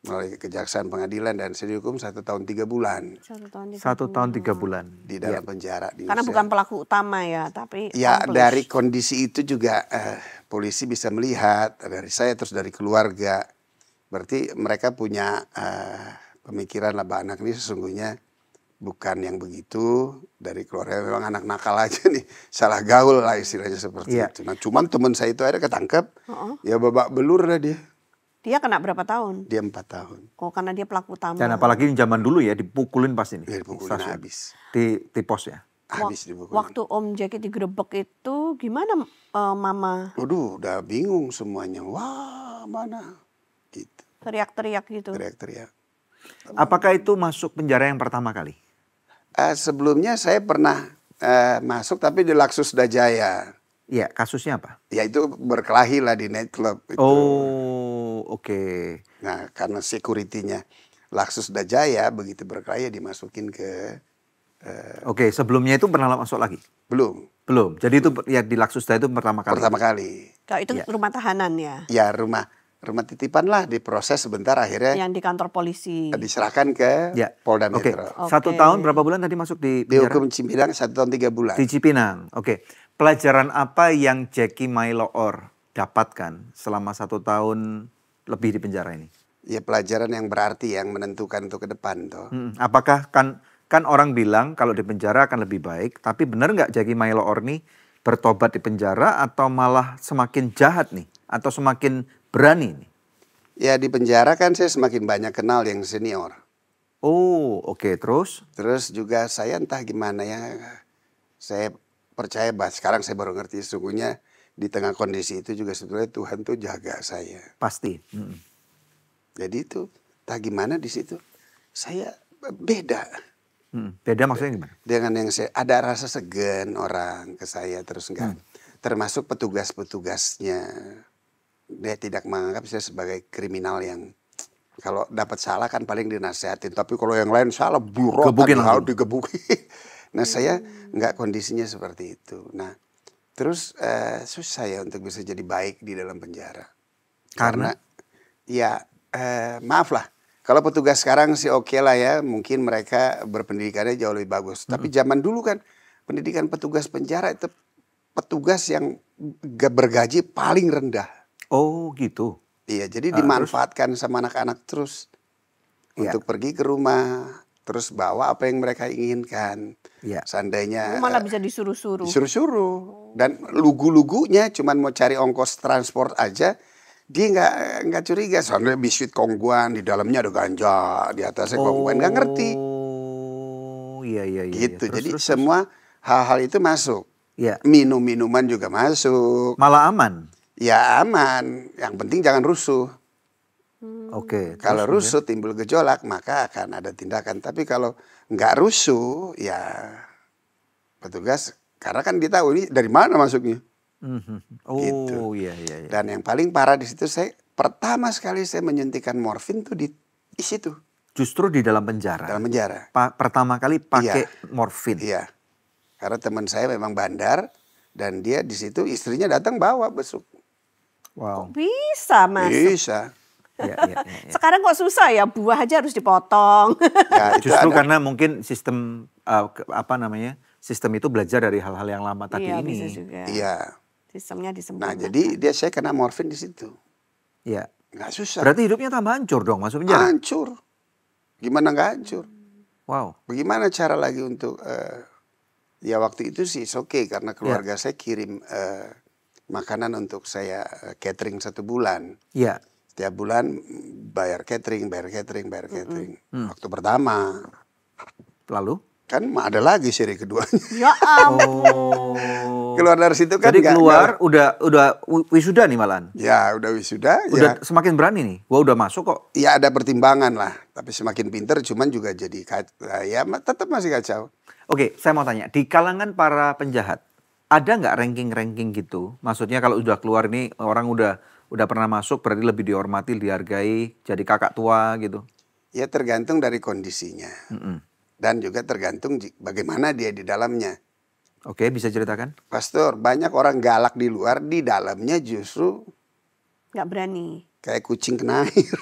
melalui kejaksaan pengadilan dan saya dihukum 1 tahun 3 bulan 1 tahun 3 bulan di dalam penjara. Karena bukan pelaku utama ya, tapi ya accomplice. dari kondisi itu juga polisi bisa melihat dari saya terus dari keluarga. Berarti mereka punya pemikiran lah bahwa anak ini sesungguhnya bukan yang begitu, dari keluarga memang anak nakal aja nih, salah gaul lah istilahnya seperti itu. Nah cuman teman saya itu akhirnya ketangkep, ya babak belur lah dia. Dia kena berapa tahun? Dia 4 tahun. Oh karena dia pelaku utama. Dan apalagi zaman dulu ya dipukulin pas ini. Ya, dipukulin habis. Di pos ya? Habis dipukulin. Waktu Om Jeki digerebek itu gimana Mama? Waduh udah bingung semuanya. Wah mana? Gitu. Teriak-teriak gitu? Teriak-teriak. Apakah itu masuk penjara yang pertama kali? Sebelumnya saya pernah masuk tapi di Laksusda Jaya. Iya, kasusnya apa? Ya itu berkelahi lah di nightclub. Itu. Oh, oke. Nah karena security-nya Laksusda Jaya begitu berkelahi ya dimasukin ke... Oke, sebelumnya itu pernah masuk lagi? Belum. Jadi itu ya di Laksusda itu pertama kali? Pertama kali. Kalau itu rumah tahanan ya? Ya rumah titipan lah, diproses sebentar akhirnya. Yang di kantor polisi. Diserahkan ke Polda Metro. 1 tahun berapa bulan tadi masuk di penjara? Dihukum Cipinang 1 tahun 3 bulan. Di Cipinang, oke. Pelajaran apa yang Jeki Mailoor dapatkan selama 1 tahun lebih di penjara ini? Ya pelajaran yang berarti, yang menentukan untuk ke depan toh. Apakah kan orang bilang kalau di penjara akan lebih baik, tapi benar nggak Jeki Mailoor nih bertobat di penjara atau malah semakin jahat nih? Atau semakin berani nih? Ya di penjara kan saya semakin banyak kenal yang senior. Oh oke, terus? Terus juga saya entah gimana ya, saya percaya bahwa sekarang saya baru ngerti sesungguhnya di tengah kondisi itu juga sebetulnya Tuhan tuh jaga saya. Pasti. Jadi itu entah gimana di situ saya beda. Beda maksudnya gimana? Dengan yang saya ada rasa segan orang ke saya terus enggak. Termasuk petugas-petugasnya. Dia tidak menganggap saya sebagai kriminal yang kalau dapat salah kan paling dinasihatin. Tapi kalau yang lain salah burokan harus digebukin. Nah saya enggak kondisinya seperti itu. Nah Terus susah ya untuk bisa jadi baik di dalam penjara. Karena? Ya maaf lah. Kalau petugas sekarang sih oke lah ya. Mungkin mereka berpendidikannya jauh lebih bagus. Tapi zaman dulu kan pendidikan petugas penjara itu petugas yang bergaji paling rendah. Oh gitu. Iya, jadi dimanfaatkan sama anak-anak terus untuk pergi ke rumah, terus bawa apa yang mereka inginkan. Seandainya malah bisa disuruh-suruh. Disuruh-suruh. Dan lugu-lugunya cuman mau cari ongkos transport aja, dia nggak curiga. Soalnya biskuit kongguan di dalamnya ada ganja, di atasnya kongguan, nggak ngerti. Oh iya. Gitu. Terus, jadi terus. semua hal-hal itu masuk. Iya. Minum-minuman juga masuk. Malah aman. Ya aman, yang penting jangan rusuh. Oke. Kalau rusuh timbul gejolak maka akan ada tindakan. Tapi kalau nggak rusuh ya petugas karena kan dia tahu ini dari mana masuknya. Oh Gitu. iya. Dan yang paling parah di situ pertama sekali saya menyuntikan morfin tuh di situ. Justru di dalam penjara. Dalam penjara. Pertama kali pakai morfin. Iya. Karena teman saya memang bandar dan dia di situ istrinya datang bawa besuk. Wow. Bisa masuk. Bisa. Iya. Sekarang kok susah ya, buah aja harus dipotong. Ya, itu Justru ada. karena mungkin sistem sistem itu belajar dari hal-hal yang lama tadi Iya, ini. bisa juga. Iya. Sistemnya Nah disempurnakan. jadi saya kena morfin di situ. Iya. Nggak susah. Berarti hidupnya tambah hancur dong masuk penjara. Hancur. Gimana nggak hancur? Wow. Bagaimana cara lagi untuk ya waktu itu sih oke karena keluarga saya kirim makanan untuk saya catering 1 bulan. Iya. Setiap bulan bayar catering. Waktu pertama. Lalu? Kan ada lagi seri keduanya. Ya ampun. Oh. Keluar dari situ kan Jadi nggak- keluar udah wisuda nih malahan. Ya udah wisuda. Udah semakin berani nih. Gua udah masuk kok. Ya ada pertimbangan lah. Tapi semakin pinter cuman juga jadi ya tetap masih kacau. Oke, saya mau tanya, di kalangan para penjahat ada nggak ranking-ranking gitu? Maksudnya kalau udah keluar ini orang udah pernah masuk berarti lebih dihormati, dihargai, jadi kakak tua gitu. Ya tergantung dari kondisinya. Dan juga tergantung bagaimana dia di dalamnya. Oke, bisa ceritakan? Pastor, banyak orang galak di luar, di dalamnya justru Nggak berani. kayak kucing kena air.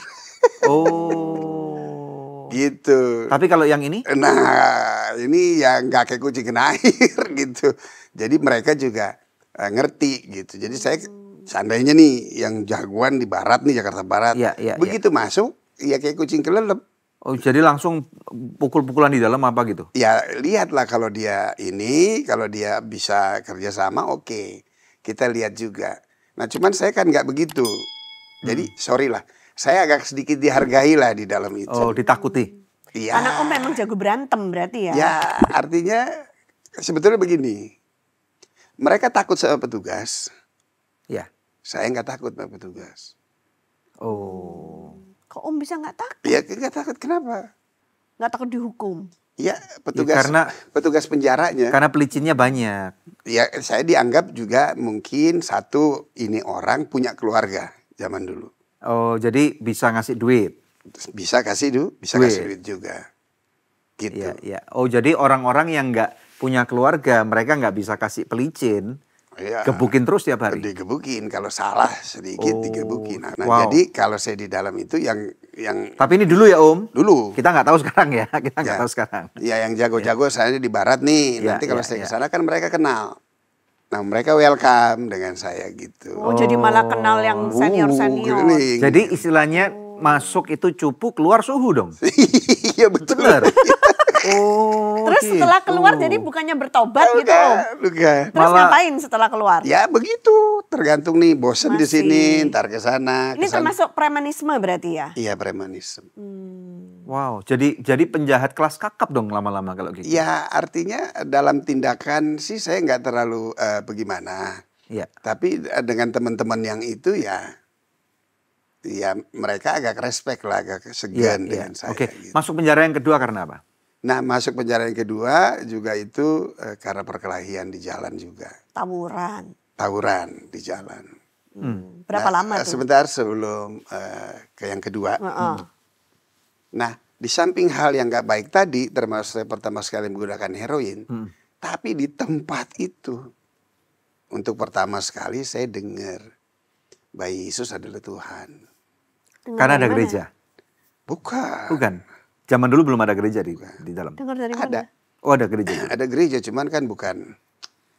Oh. Gitu. Tapi kalau yang ini? Nah, ini yang nggak kayak kucing kena air gitu. Jadi mereka juga ngerti gitu. Jadi saya seandainya nih yang jagoan di barat nih, Jakarta Barat. Iya. Begitu masuk, ya kayak kucing kelelep. Oh, jadi langsung pukul-pukulan di dalam apa gitu? Ya lihatlah kalau dia kalau dia bisa kerjasama oke. Kita lihat juga. Nah cuman saya kan nggak begitu. Jadi sorry lah. Saya agak sedikit dihargai lah di dalam itu. Oh, ditakuti? Iya. Karena Om memang jago berantem berarti ya? Ya artinya sebetulnya begini. Mereka takut sama petugas. Ya. Saya nggak takut sama petugas. Oh. Kok Om bisa nggak takut? Ya nggak takut, kenapa? Nggak takut dihukum? Ya petugas, petugas penjaranya. Karena pelicinnya banyak. Ya saya dianggap juga mungkin satu ini orang punya keluarga zaman dulu. Oh, jadi bisa ngasih duit. Bisa kasih duit juga. Gitu. Iya. Oh, jadi orang-orang yang nggak punya keluarga, mereka nggak bisa kasih pelicin. Ya, Gebukin terus tiap hari. digebukin, kalau salah sedikit digebukin. Nah, jadi kalau saya di dalam itu yang Tapi ini dulu ya Om. dulu. Kita nggak tahu sekarang ya. Kita nggak tahu sekarang. Ya yang jago-jago saya di barat nih. Nanti kalau saya ke sana kan mereka kenal. Nah mereka welcome dengan saya gitu. Oh, jadi malah kenal yang senior-senior. Keliling. Jadi istilahnya masuk itu cupu, keluar suhu dong. Iya betul. Benar. Oh. Terus setelah keluar jadi bukannya bertobat gitu Om? Bukan. Terus ngapain setelah keluar? Ya begitu, tergantung nih bosen di sini, Masih. ntar ke sana. Ini termasuk premanisme berarti ya? Iya premanisme. Wow, jadi penjahat kelas kakap dong lama-lama kalau gitu. Ya artinya dalam tindakan sih saya nggak terlalu bagaimana. Iya. Tapi dengan teman-teman yang itu ya mereka agak respect lah, agak segan dengan saya. Oke, gitu. masuk penjara yang kedua karena apa? Nah masuk penjara yang kedua juga itu karena perkelahian di jalan juga. Tawuran di jalan. Berapa lama tuh? Sebentar sebelum ke yang kedua. Nah di samping hal yang gak baik tadi, termasuk saya pertama sekali menggunakan heroin. Tapi di tempat itu untuk pertama sekali saya dengar bahwa Yesus adalah Tuhan. Dengar Karena dari ada mana? gereja. Bukan. Bukan. Zaman dulu belum ada gereja di dalam. Dengar dari Ada. mana? Oh, ada gereja juga. Ada gereja, cuman kan bukan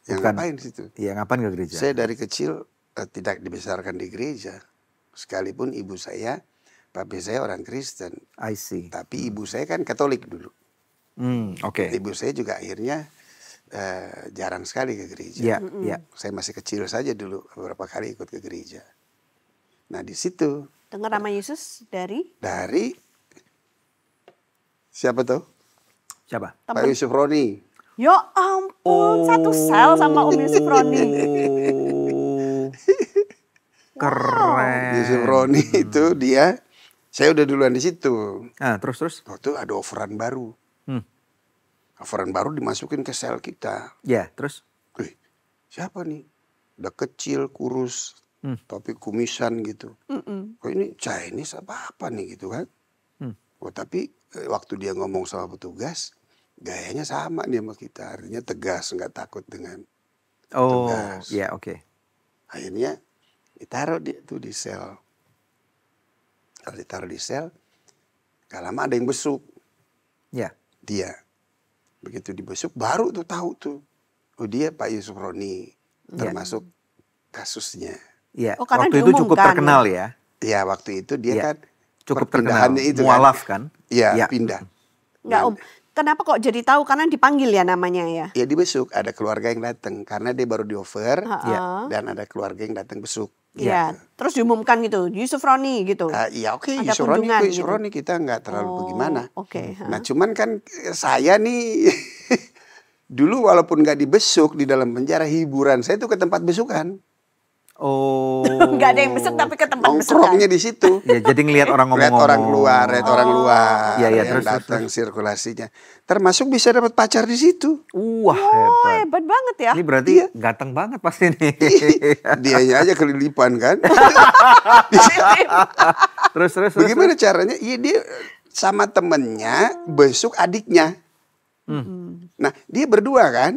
yang Bukan. ngapain di situ. Iya, ngapain ke gereja? Saya dari kecil tidak dibesarkan di gereja. Sekalipun ibu saya, papi saya orang Kristen. I see. Tapi ibu saya kan Katolik dulu. Oke. Ibu saya juga akhirnya jarang sekali ke gereja. Iya, iya. Saya masih kecil saja dulu, beberapa kali ikut ke gereja. Nah di situ Dengar nama Yesus dari dari siapa tuh? Siapa? Pak Yusuf Roni. Ya ampun, satu sel sama Om Yusuf Roni. Oh. Keren. Yusuf Roni itu dia, saya udah duluan di situ. Ah, terus. Waktu ada offeran baru. Offeran baru dimasukin ke sel kita. Ya, terus. Wih, siapa nih? Udah kecil, kurus, tapi kumisan gitu. Oh ini Chinese apa nih gitu kan. Oh tapi waktu dia ngomong sama petugas, gayanya sama dia sama kita. Artinya tegas, nggak takut dengan Oh, tegas. ya oke. Akhirnya ditaruh di sel. Kalau ditaruh di sel, gak lama ada yang besuk Ya. dia. Begitu dibesuk baru tuh tahu tuh. Oh dia Pak Yusuf Roni, termasuk kasusnya. Iya. Oh, karena Waktu itu cukup diumumkan, terkenal ya. Ya waktu itu dia Iya. kan Cukup terkenal. perpindahannya itu Mualaf kan? Iya, Iya. pindah. Enggak Om, kenapa kok jadi tahu? Karena dipanggil ya namanya ya? Ya dibesuk, ada keluarga yang datang karena dia baru di-offer Heeh. dan ada keluarga yang datang besuk. Iya, terus diumumkan gitu, Yusuf Roni gitu. Iya oke, Ada Yusuf Roni kunjungan itu Yusuf gitu. Roni kita nggak terlalu Oh, bagaimana. oke, Nah cuman kan saya nih dulu walaupun nggak dibesuk di dalam penjara, hiburan saya tuh ke tempat besukan. Oh. Enggak ada yang besuk tapi ke tempat besukan. Nongkrongnya di situ. Ya, jadi ngelihat orang Lihat ngomong-ngomong. orang keluar, lihat orang luar Iya, iya, yang terus, datang sirkulasinya. Termasuk bisa dapat pacar di situ. Wah, Oh, hebat. hebat banget ya. Ini berarti ganteng banget pasti nih. Dianya aja kelilipan kan. terus. Bagaimana caranya? Iya dia sama temennya besuk adiknya. Nah dia berdua kan.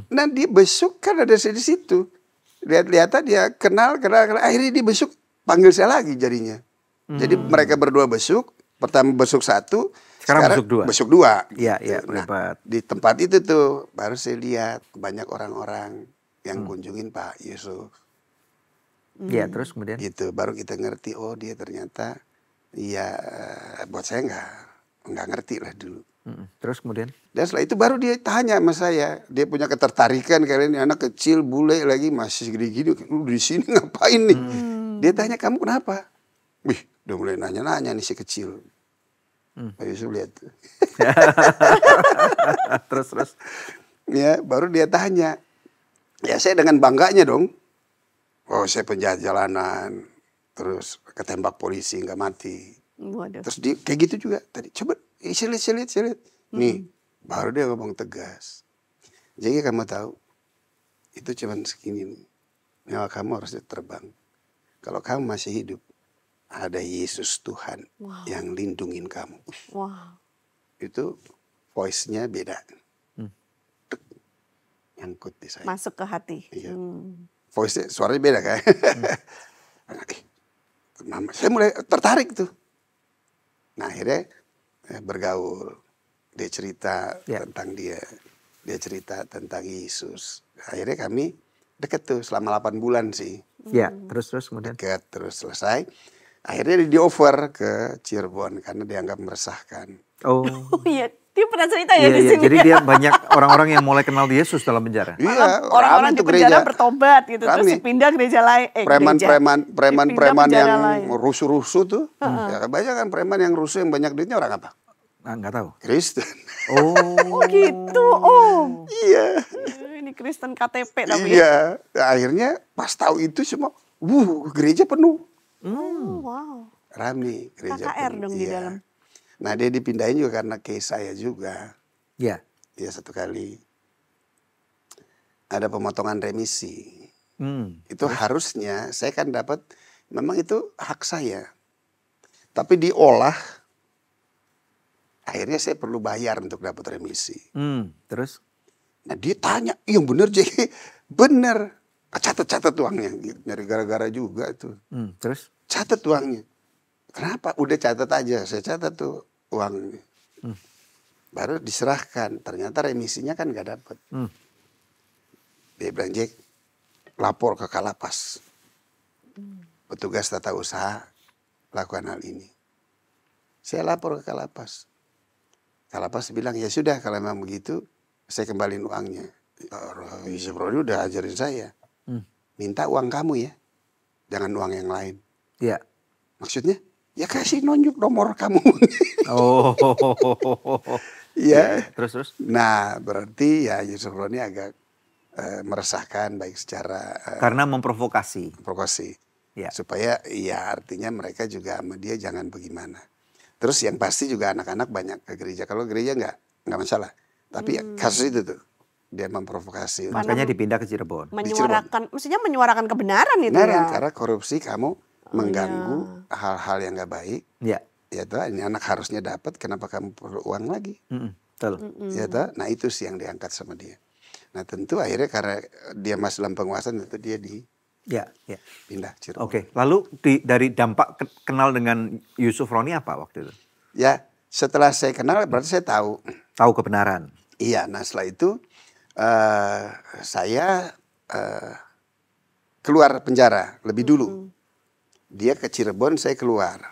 Nah dia besuk kan ada saya di situ. Lihat-lihatan dia kenal. Akhirnya dia besuk, panggil saya lagi jadinya. Jadi mereka berdua besuk. Pertama besuk satu. Sekarang besuk dua. Besuk dua. Iya, gitu. iya, Nah, hebat. di tempat itu tuh baru saya lihat banyak orang-orang yang kunjungin Pak Yusuf. Ya, terus kemudian. Gitu baru kita ngerti, oh dia ternyata ya buat saya nggak ngerti lah dulu. Terus kemudian. Dan setelah itu baru dia tanya sama saya, dia punya ketertarikan kalian ini anak kecil bule lagi masih gini-gini, lu di sini ngapain nih? Dia tanya kamu kenapa? Wih udah mulai nanya-nanya nih si kecil. Pak Yusuf lihat. terus. Ya baru dia tanya, ya saya dengan bangganya dong. Oh saya penjahat jalanan, terus ketembak polisi nggak mati. Waduh. Terus dia kayak gitu juga tadi. Coba saya lihat. Nih, baru dia ngomong tegas. Jadi kamu tahu, itu cuman segini nih. Nyawa kamu harus terbang. Kalau kamu masih hidup, ada Yesus Tuhan yang lindungin kamu. Wow. Itu voice-nya beda. Tek, nyangkut di saya. Masuk ke hati. Iya. Voice-nya, suaranya beda kan. Mama, saya mulai tertarik tuh. Nah akhirnya bergaul. Dia cerita tentang dia. Dia cerita tentang Yesus. Akhirnya kami deket tuh selama 8 bulan sih. Ya, terus kemudian. Deket terus selesai. Akhirnya di offer ke Cirebon karena dianggap meresahkan. Oh. Oh iya, dia pernah cerita ya Iya, di iya. sini. Jadi dia banyak orang-orang yang mulai kenal Yesus dalam penjara. Iya, Orang-orang rame di tuh penjara bertobat gitu, terus Rame. dipindah gereja lain. Preman-preman yang lain. rusuh-rusuh tuh. Ya, kebanyakan preman yang rusuh yang banyak duitnya orang apa? Nah, nggak tahu. Kristen. Oh. Oh gitu, oh. Iya. Ini Kristen KTP tapi. Iya. Nah, akhirnya pas tahu itu semua, gereja penuh. Oh, wow. Rame gereja KKR penuh. dong di Iya. dalam. Nah dia dipindahin juga karena case saya juga. Ya. Ya satu kali ada pemotongan remisi. Itu harusnya saya kan dapat, memang itu hak saya. Tapi diolah, akhirnya saya perlu bayar untuk dapat remisi. Terus. Nah dia tanya, yang bener JG? Bener. Catat uangnya, gitu. Nyari gara-gara juga tuh. Terus? Catat uangnya. Kenapa? Udah catat aja, saya catat tuh uangnya. Baru diserahkan, ternyata remisinya kan nggak dapet. Dia bilang, Jack, lapor ke Kalapas. Petugas tata usaha lakukan hal ini. Saya lapor ke Kalapas. Kalapas bilang, ya sudah kalau memang begitu, saya kembaliin uangnya. Yusuf Roni udah ajarin saya. Minta uang kamu ya, jangan uang yang lain. Iya. Maksudnya, ya kasih nunjuk nomor kamu. Oh. Iya. Terus. Nah, berarti ya Yusuf Roni agak meresahkan baik secara Karena memprovokasi. provokasi. Ya. Supaya ya artinya mereka juga sama dia jangan bagaimana. Terus yang pasti juga anak-anak banyak ke gereja. Kalau gereja nggak masalah. Tapi ya, kasus itu tuh dia memprovokasi. Makanya dipindah ke Cirebon. Maksudnya menyuarakan kebenaran itu Benaran, ya. karena korupsi kamu mengganggu hal-hal yang nggak baik. Iya. Ya toh, ini anak harusnya dapat, kenapa kamu perlu uang lagi? Betul. Ya toh, nah itu sih yang diangkat sama dia. Nah tentu akhirnya karena dia masih dalam penguasaan itu dia Ya. dipindah Cirebon. Oke, lalu dari dampak kenal dengan Yusuf Roni apa waktu itu? Ya setelah saya kenal berarti saya tahu. Tahu kebenaran. Iya, nah setelah itu saya keluar penjara lebih dulu. Dia ke Cirebon, saya keluar.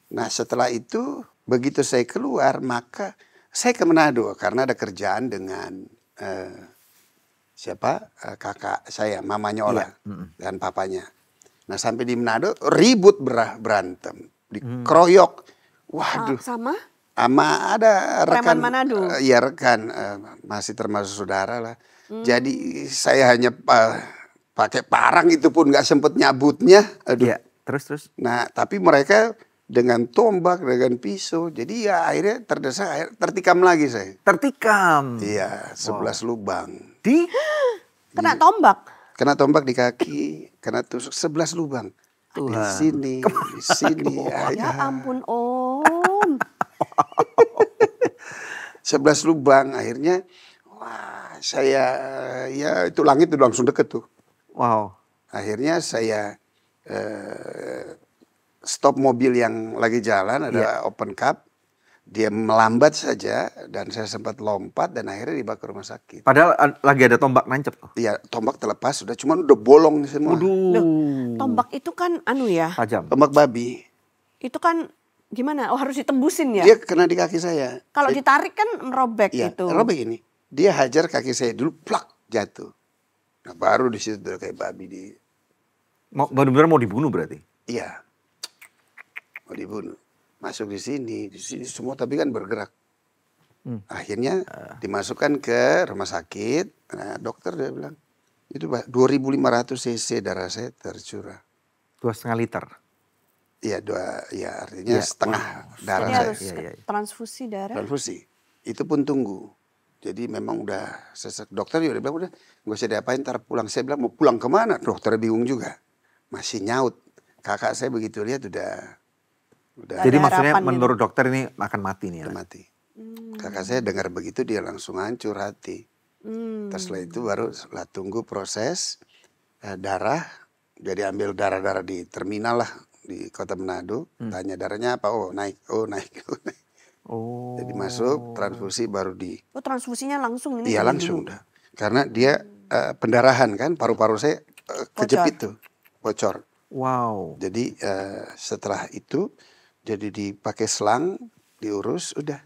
Nah setelah itu begitu saya keluar maka saya ke Manado karena ada kerjaan dengan kakak saya, mamanya Ola dan papanya. Nah sampai di Manado ribut berantem, dikeroyok. Waduh. Sama Ada rekan Preman Manado. Ya rekan masih termasuk saudara lah. Jadi saya hanya pakai parang itu pun nggak sempet nyabutnya. Aduh. Ya, terus. Nah tapi mereka dengan tombak, dengan pisau. Jadi ya akhirnya tertikam lagi saya. Tertikam. Iya, 11 lubang. Kena tombak. Kena tombak di kaki, kena tusuk 11 lubang. Tuhan. Di sini. Ya ampun Om. 11 lubang akhirnya. Wah, saya ya itu langit udah langsung deket tuh. Wow. Akhirnya saya stop mobil yang lagi jalan, ada open cup. Dia melambat saja dan saya sempat lompat dan akhirnya dibawa ke rumah sakit. Padahal lagi ada tombak nancep. Iya, tombak terlepas sudah, cuman udah bolong semua. Loh, tombak itu kan Tajam. Tombak babi. Itu kan gimana? Oh harus ditembusin ya? Dia kena di kaki saya. Kalau ditarik kan merobek Iya, itu. robek ini. Dia hajar kaki saya dulu, plak, jatuh. Nah, baru di situ udah kayak babi Benar-benar mau dibunuh berarti? Iya. Mau dibunuh. Masuk di sini semua tapi kan bergerak. Akhirnya dimasukkan ke rumah sakit. Nah, dokter dia bilang, itu 2.500 cc darah saya tercurah. 2,5 liter. Iya, artinya setengah darah Jadi saya. harus transfusi darah. Transfusi. Itu pun tunggu. Jadi memang udah sesek. Dokter juga bilang udah gak usah diapain, ntar pulang. Saya bilang mau pulang kemana? Dokter bingung juga. Masih nyaut. Kakak saya begitu lihat udah Jadi maksudnya harapan menurut dokter ini akan mati nih ya? mati. Kakak saya dengar begitu dia langsung hancur hati. Terus setelah itu baru setelah tunggu proses darah. Jadi ambil darah-darah di terminal lah di kota Manado. Tanya darahnya apa? Oh naik. Oh. Jadi masuk transfusi baru di. Oh transfusinya langsung ini? Iya langsung udah. Karena dia pendarahan kan, paru-paru saya kejepit tuh, bocor. Wow. Jadi setelah itu jadi dipakai selang, diurus, udah.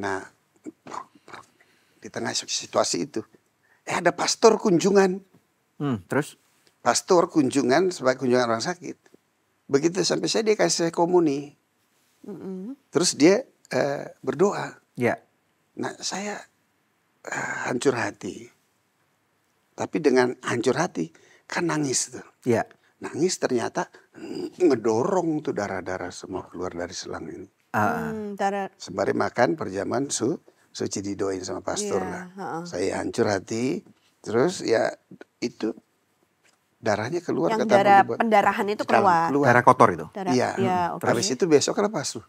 Nah di tengah situasi itu, ada pastor kunjungan. Terus? Pastor kunjungan sebagai kunjungan orang sakit. Begitu sampai saya dia kasih saya komuni. Terus dia berdoa. Ya. Nah saya hancur hati. Tapi dengan hancur hati kan nangis tuh. Ya. Nangis ternyata ngedorong tuh darah-darah semua keluar dari selang ini. Darah. Sembari makan perjamuan suci didoain sama pastor lah. Saya hancur hati. Terus ya itu darahnya keluar. Yang darah pendarahan itu keluar. Darah kotor itu? Iya. Okay. Habis itu besok lepas tuh.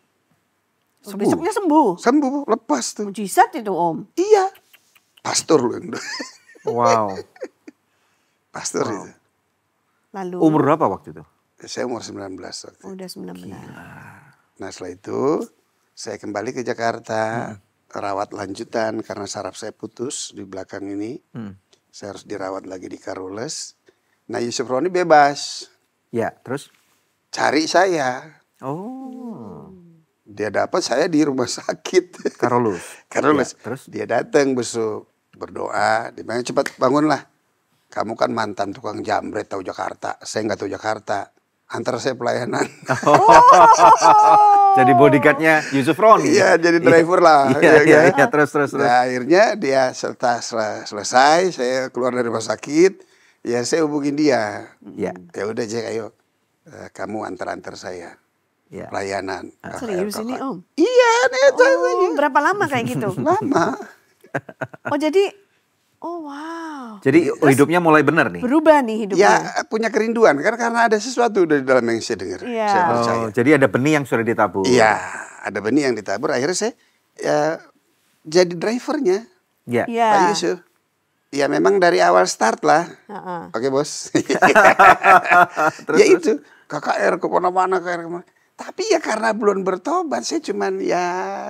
Besoknya sembuh? Sembuh, lepas tuh. Mujizat itu Om. Iya. Pastor loh. Wow. pastor Wow. itu. Lalu Umur berapa waktu itu? Saya umur 19 waktu itu. udah 19. Nah setelah itu saya kembali ke Jakarta, rawat lanjutan karena saraf saya putus di belakang ini. Saya harus dirawat lagi di Karoles. Nah Yusuf Roni bebas, Ya, terus? cari saya. Oh, Dia dapat saya di rumah sakit. Karolus. Karoles. Ya, terus? Dia datang besok berdoa. Dia bilang cepat bangunlah. Kamu kan mantan tukang jambret tahu Jakarta. Saya nggak tahu Jakarta. Antar saya pelayanan. Jadi bodyguardnya Yusuf Roni. Iya, jadi driver lah. Iya, ya iya, kan? terus. Nah, akhirnya dia setelah selesai, saya keluar dari rumah sakit. Ya saya hubungin dia. Ya, Ya udah Jack, ayo kamu antar saya ya. pelayanan. Serius ini Om? Iya, nih Oh, berapa lama kayak gitu? lama. Oh jadi, oh wow. Jadi hidupnya mulai benar nih. Berubah nih hidupnya. Ya punya kerinduan kan karena ada sesuatu dari dalam yang saya dengar. Iya. Saya percaya. Oh, jadi ada benih yang sudah ditabur. Iya, ada benih yang ditabur. Akhirnya saya jadi drivernya Ya. Iya. Pak Yusuf. Ya memang dari awal start lah. Heeh. Oke bos. Terus, Ya itu KKR kemana-mana KKR kemana. Tapi ya karena belum bertobat saya cuman ya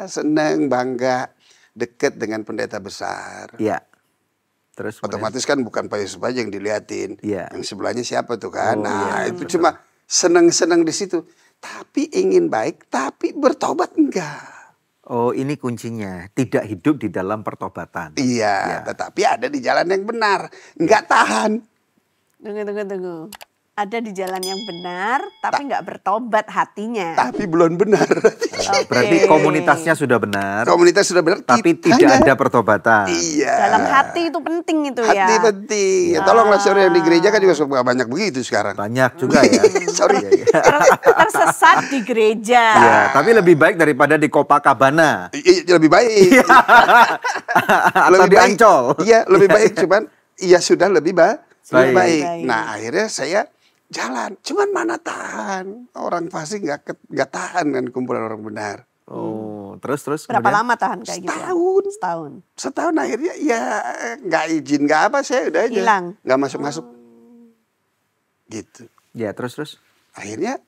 seneng bangga deket dengan pendeta besar. Ya. Terus kemudian- Otomatis kan bukan Pak Yusuf aja yang diliatin. Iya. Yang sebelahnya siapa tuh kan. Oh, Nah iya, itu betul. cuma seneng-seneng di situ. Tapi ingin baik tapi bertobat enggak. Oh, ini kuncinya. Tidak hidup di dalam pertobatan. Iya, Ya. tetapi ada di jalan yang benar. Enggak tahan. Tunggu. Ada di jalan yang benar, tapi nggak bertobat hatinya. Tapi belum benar. Oke. Berarti komunitasnya sudah benar, Komunitas sudah benar. tapi kitanya- tidak ada pertobatan. Iya. Dalam hati itu penting itu ya. Hati penting. Ya, tolonglah saudara yang di gereja kan juga suka banyak begitu sekarang. Banyak juga ya. Sorry. Iya, iya. Tersesat di gereja. Ya, tapi lebih baik daripada di Copacabana. Lebih baik. Atau di Ancol. Iya, lebih baik cuman iya sudah lebih Baik. baik. Baik. Nah, akhirnya saya jalan. Cuman mana tahan. Orang fasik nggak tahan dengan kumpulan orang benar. Oh, terus Berapa kemudian? lama tahan kayak gitu? Setahun. Setahun. Setahun akhirnya ya nggak izin nggak apa saya udah aja. Hilang. Nggak masuk-masuk. Gitu. Ya, terus. Akhirnya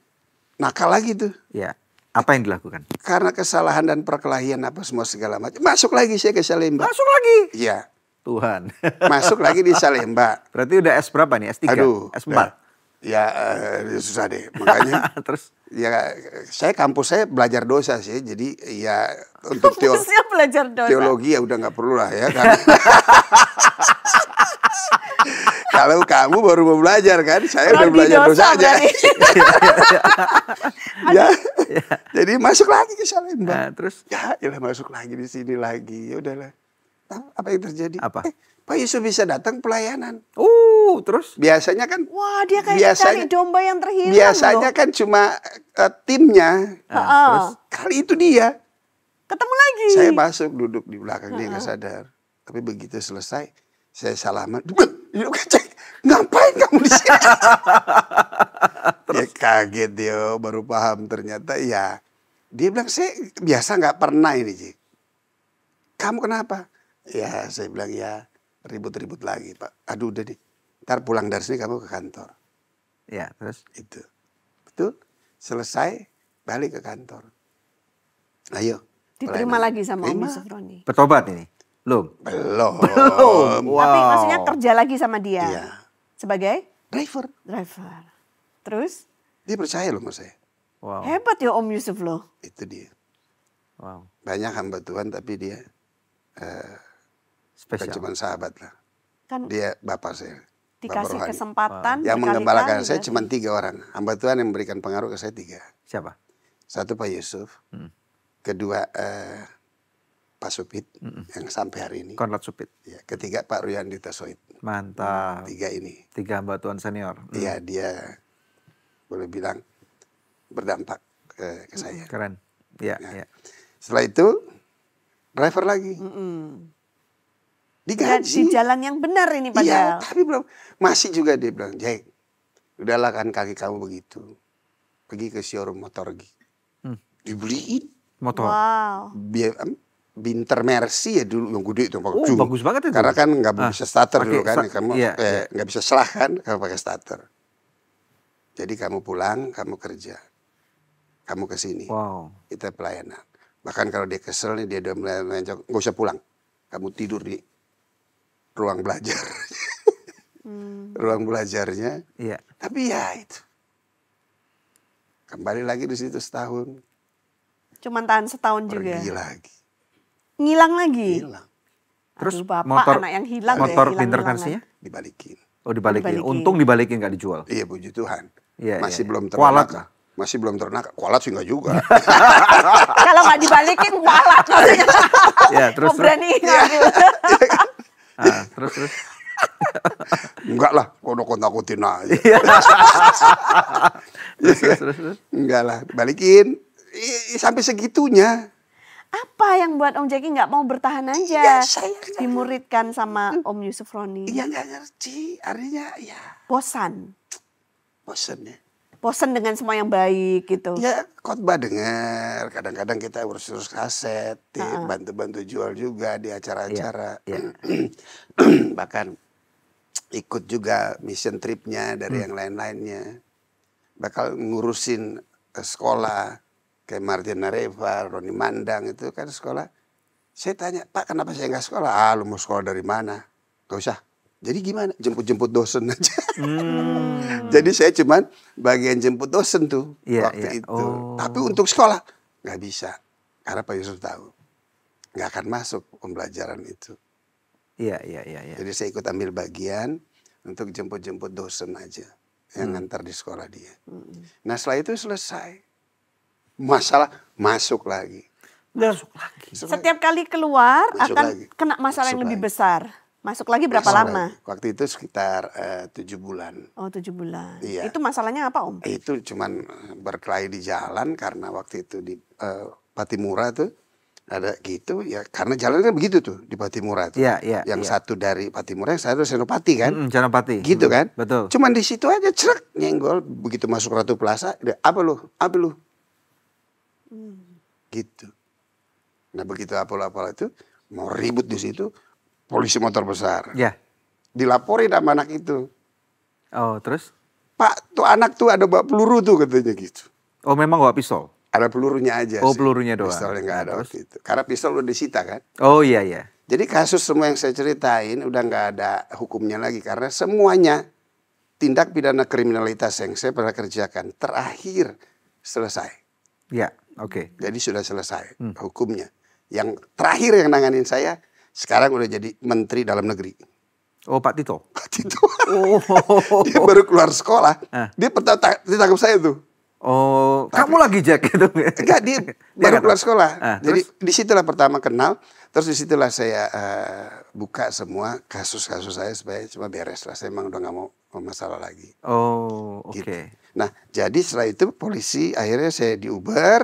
nakal lagi tuh. Ya. Apa yang dilakukan? Karena kesalahan dan perkelahian apa semua segala macam. Masuk lagi saya ke Salemba. Masuk lagi. Iya. Tuhan. Masuk lagi di Salemba. Berarti udah S berapa nih? S3? Aduh. S4? Ya susah deh. Makanya Terus? ya saya kampus saya belajar dosa sih. Jadi ya untuk Kampusnya belajar dosa. teologi ya udah nggak perlu lah ya. Karena kalau kamu baru mau belajar kan, saya udah Prodi belajar dosa aja. berarti. Ya, jadi masuk lagi ke Salemba. Nah, terus? Ya, iyalah masuk lagi di sini lagi. Ya udahlah. Tahu apa yang terjadi? Apa? Pak Yusuf bisa datang pelayanan. Terus? Biasanya kan Wah dia kayak Biasanya- cari domba yang terhilang biasanya loh. kan cuma timnya. Nah, Heeh. terus? Kali itu dia. Ketemu lagi. Saya masuk duduk di belakang dia nggak sadar. Tapi begitu selesai, saya salaman. Yuk cek, ngapain kamu di sini? Ya kaget dia, baru paham ternyata ya. Dia bilang saya biasa nggak pernah ini Ji. Kamu kenapa? Ya saya bilang ya ribut-ribut lagi Pak. Aduh udah deh. Ntar pulang dari sini kamu ke kantor. Ya, terus? Itu. Betul. Selesai balik ke kantor. Ayo. Diterima pelayanan. lagi sama Om Terima. Yusuf Roni. Bertobat ini? Belum? Belum. Wow. Tapi maksudnya kerja lagi sama dia. Iya. Sebagai Driver. driver. Terus Dia percaya loh sama saya. Wow. hebat ya Om Yusuf loh. Itu dia. Wow. Banyak hamba Tuhan tapi dia bukan Spesial. cuma sahabat lah. Kan Dia bapak saya. Bapak dikasih rohani. kesempatan Yang menggembalakan berkali-kali saya berarti. cuma 3 orang. Hamba Tuhan yang memberikan pengaruh ke saya 3. Siapa? Satu Pak Yusuf. Kedua Pak Supit yang sampai hari ini. Konrad Supit. Ya, ketiga Pak Ruyandi Tasoid. Mantap. 3 ini. 3 hamba Tuhan senior. Iya dia boleh bilang berdampak ke saya. Keren. Ya, Ya. ya. Setelah itu driver lagi. Dan Digaji. di jalan yang benar ini Iya, padahal. tapi belum. Masih juga dia bilang, Jack, udahlah kan kaki kamu begitu. Pergi ke showroom motor. Dibeliin. Motor. Wow. Binter Mercy ya dulu yang gede itu. Oh, bagus banget itu. Karena kan nggak bisa starter pakai dulu kan, kamu iya. nggak bisa selah kan kalau pakai starter. Jadi kamu pulang, kamu kerja, kamu ke sini, Wow. kita pelayanan. Bahkan kalau dia kesel nih, dia udah mulai nggak usah pulang, kamu tidur di ruang belajar, ruang belajarnya. Iya. Tapi ya itu, kembali lagi di situ setahun, Cuman tahan setahun juga. pergi lagi, Ngilang lagi. hilang, Terus Aduh, Bapak motor anak yang hilang deh, motor hilang-hilangan. Binter Mercy-nya? dibalikin. Oh, dibalikin. Dibalikin. Untung dibalikin nggak dijual. Iya, puji Tuhan. Iya, Masih iya. belum Kualat ternak. Masih belum ternak. Kualat sih enggak juga. Kalau nggak dibalikin kualat maksudnya. Ya, terus Oh, berani ngambil. terus. Enggak lah, kono takutin aja. terus. Enggak lah, balikin. Sampai segitunya. Apa yang buat Om Jeki nggak mau bertahan Ya, aja? saya nggak Dimuridkan sama Om Yusuf Roni. Iya nggak ngerti. Artinya ya Bosan. bosen ya. Bosan dengan semua yang baik gitu. Ya khotbah dengar. Kadang-kadang kita urus-urus kaset. Bantu-bantu jual juga di acara-acara. Iya. Bahkan ikut juga mission tripnya dari yang lain-lainnya. Bakal ngurusin sekolah. Kayak Martina Reva, Roni Mandang itu kan sekolah. Saya tanya, Pak kenapa saya nggak sekolah? Ah lu mau sekolah dari mana? Gak usah. Jadi gimana? Jemput-jemput dosen aja. Jadi saya cuman bagian jemput dosen tuh waktu itu. Oh. Tapi untuk sekolah nggak bisa. Karena Pak Yusuf tahu. Nggak akan masuk pembelajaran itu. Iya. Jadi saya ikut ambil bagian untuk jemput-jemput dosen aja. Yang ngantar di sekolah dia. Nah setelah itu selesai. Masalah masuk lagi. Setiap kali keluar Masuk akan lagi. kena masalah yang Masuk lebih lagi. besar. Masuk lagi berapa Masuk lama? lagi. Waktu itu sekitar 7 bulan. Oh 7 bulan. Iya. Itu masalahnya apa Om? Itu cuman berkelahi di jalan karena waktu itu di Patimura tuh ada gitu ya, karena jalan kan begitu tuh di Patimura tuh. Iya. Yang satu dari Patimura, yang satu dari Senopati kan. Senopati. Gitu kan. Betul. Cuman di situ aja cerek nyenggol, begitu masuk Ratu Plaza, dia, apa lu? Gitu. Nah begitu apa itu mau ribut di situ, polisi motor besar. Ya. Dilaporin sama anak itu. Oh, terus? Pak, tuh anak tuh ada bawa peluru tuh katanya gitu. Oh, memang bawa pistol? Ada pelurunya aja Oh, sih. pelurunya doang. Pistolnya nggak Nah, ada terus? waktu itu. Karena pistol udah disita kan. Oh, iya. Jadi kasus semua yang saya ceritain udah nggak ada hukumnya lagi. Karena semuanya tindak pidana kriminalitas yang saya pernah kerjakan terakhir selesai. Ya, oke. Jadi sudah selesai hukumnya. Yang terakhir yang nanganin saya sekarang udah jadi Menteri Dalam Negeri. Oh, Pak Tito? Pak Tito. Oh. Dia baru keluar sekolah. Dia pertama ditangkap saya tuh. Oh, kamu lagi Jack gitu? Enggak, dia baru keluar sekolah. Jadi terus? disitulah pertama kenal. Terus disitulah saya buka semua kasus-kasus saya supaya cuma beres lah. Saya emang udah nggak mau masalah lagi. Oh, oke. Gitu. Nah, jadi setelah itu polisi akhirnya saya di Uber,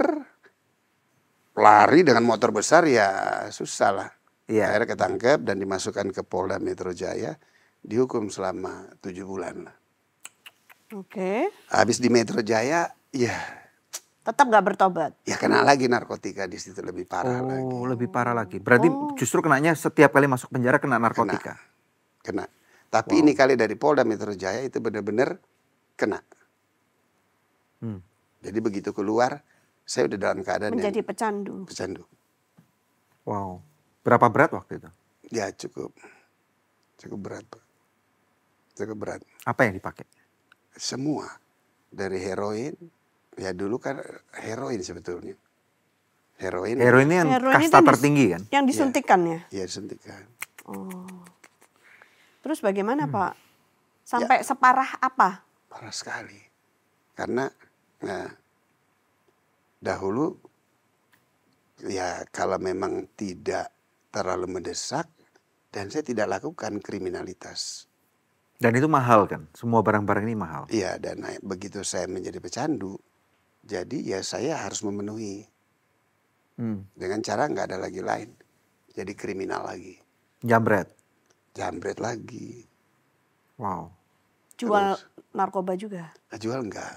lari dengan motor besar ya susah lah. Iya. Akhirnya ketangkep dan dimasukkan ke Polda Metro Jaya, dihukum selama 7 bulan lah. Oke. Habis di Metro Jaya, ya Tetap nggak bertobat. ya kena lagi narkotika di situ lebih parah lagi. Oh, lebih parah lagi. Berarti justru kenanya setiap kali masuk penjara kena narkotika. Kena. Tapi ini kali dari Polda Metro Jaya itu benar-benar kena. Jadi begitu keluar, saya udah dalam keadaan Menjadi yang pecandu. pecandu. Wow. Berapa berat waktu itu? Ya cukup berat, Pak. Cukup berat. Apa yang dipakai? Semua. Dari heroin, ya dulu kan heroin sebetulnya. Heroin Heroin ini yang Heroin kasta itu tertinggi kan? Yang disuntikan ya? ya suntikan. Terus bagaimana Pak? Sampai separah apa? Parah sekali. Karena dahulu ya kalau memang tidak terlalu mendesak dan saya tidak lakukan kriminalitas. Dan itu mahal kan? Semua barang-barang ini mahal. Iya, dan begitu saya menjadi pecandu, jadi ya saya harus memenuhi. Dengan cara nggak ada lagi lain. Jadi kriminal lagi. Jambret. Jambret lagi. Wow. Jual narkoba juga? Jual enggak.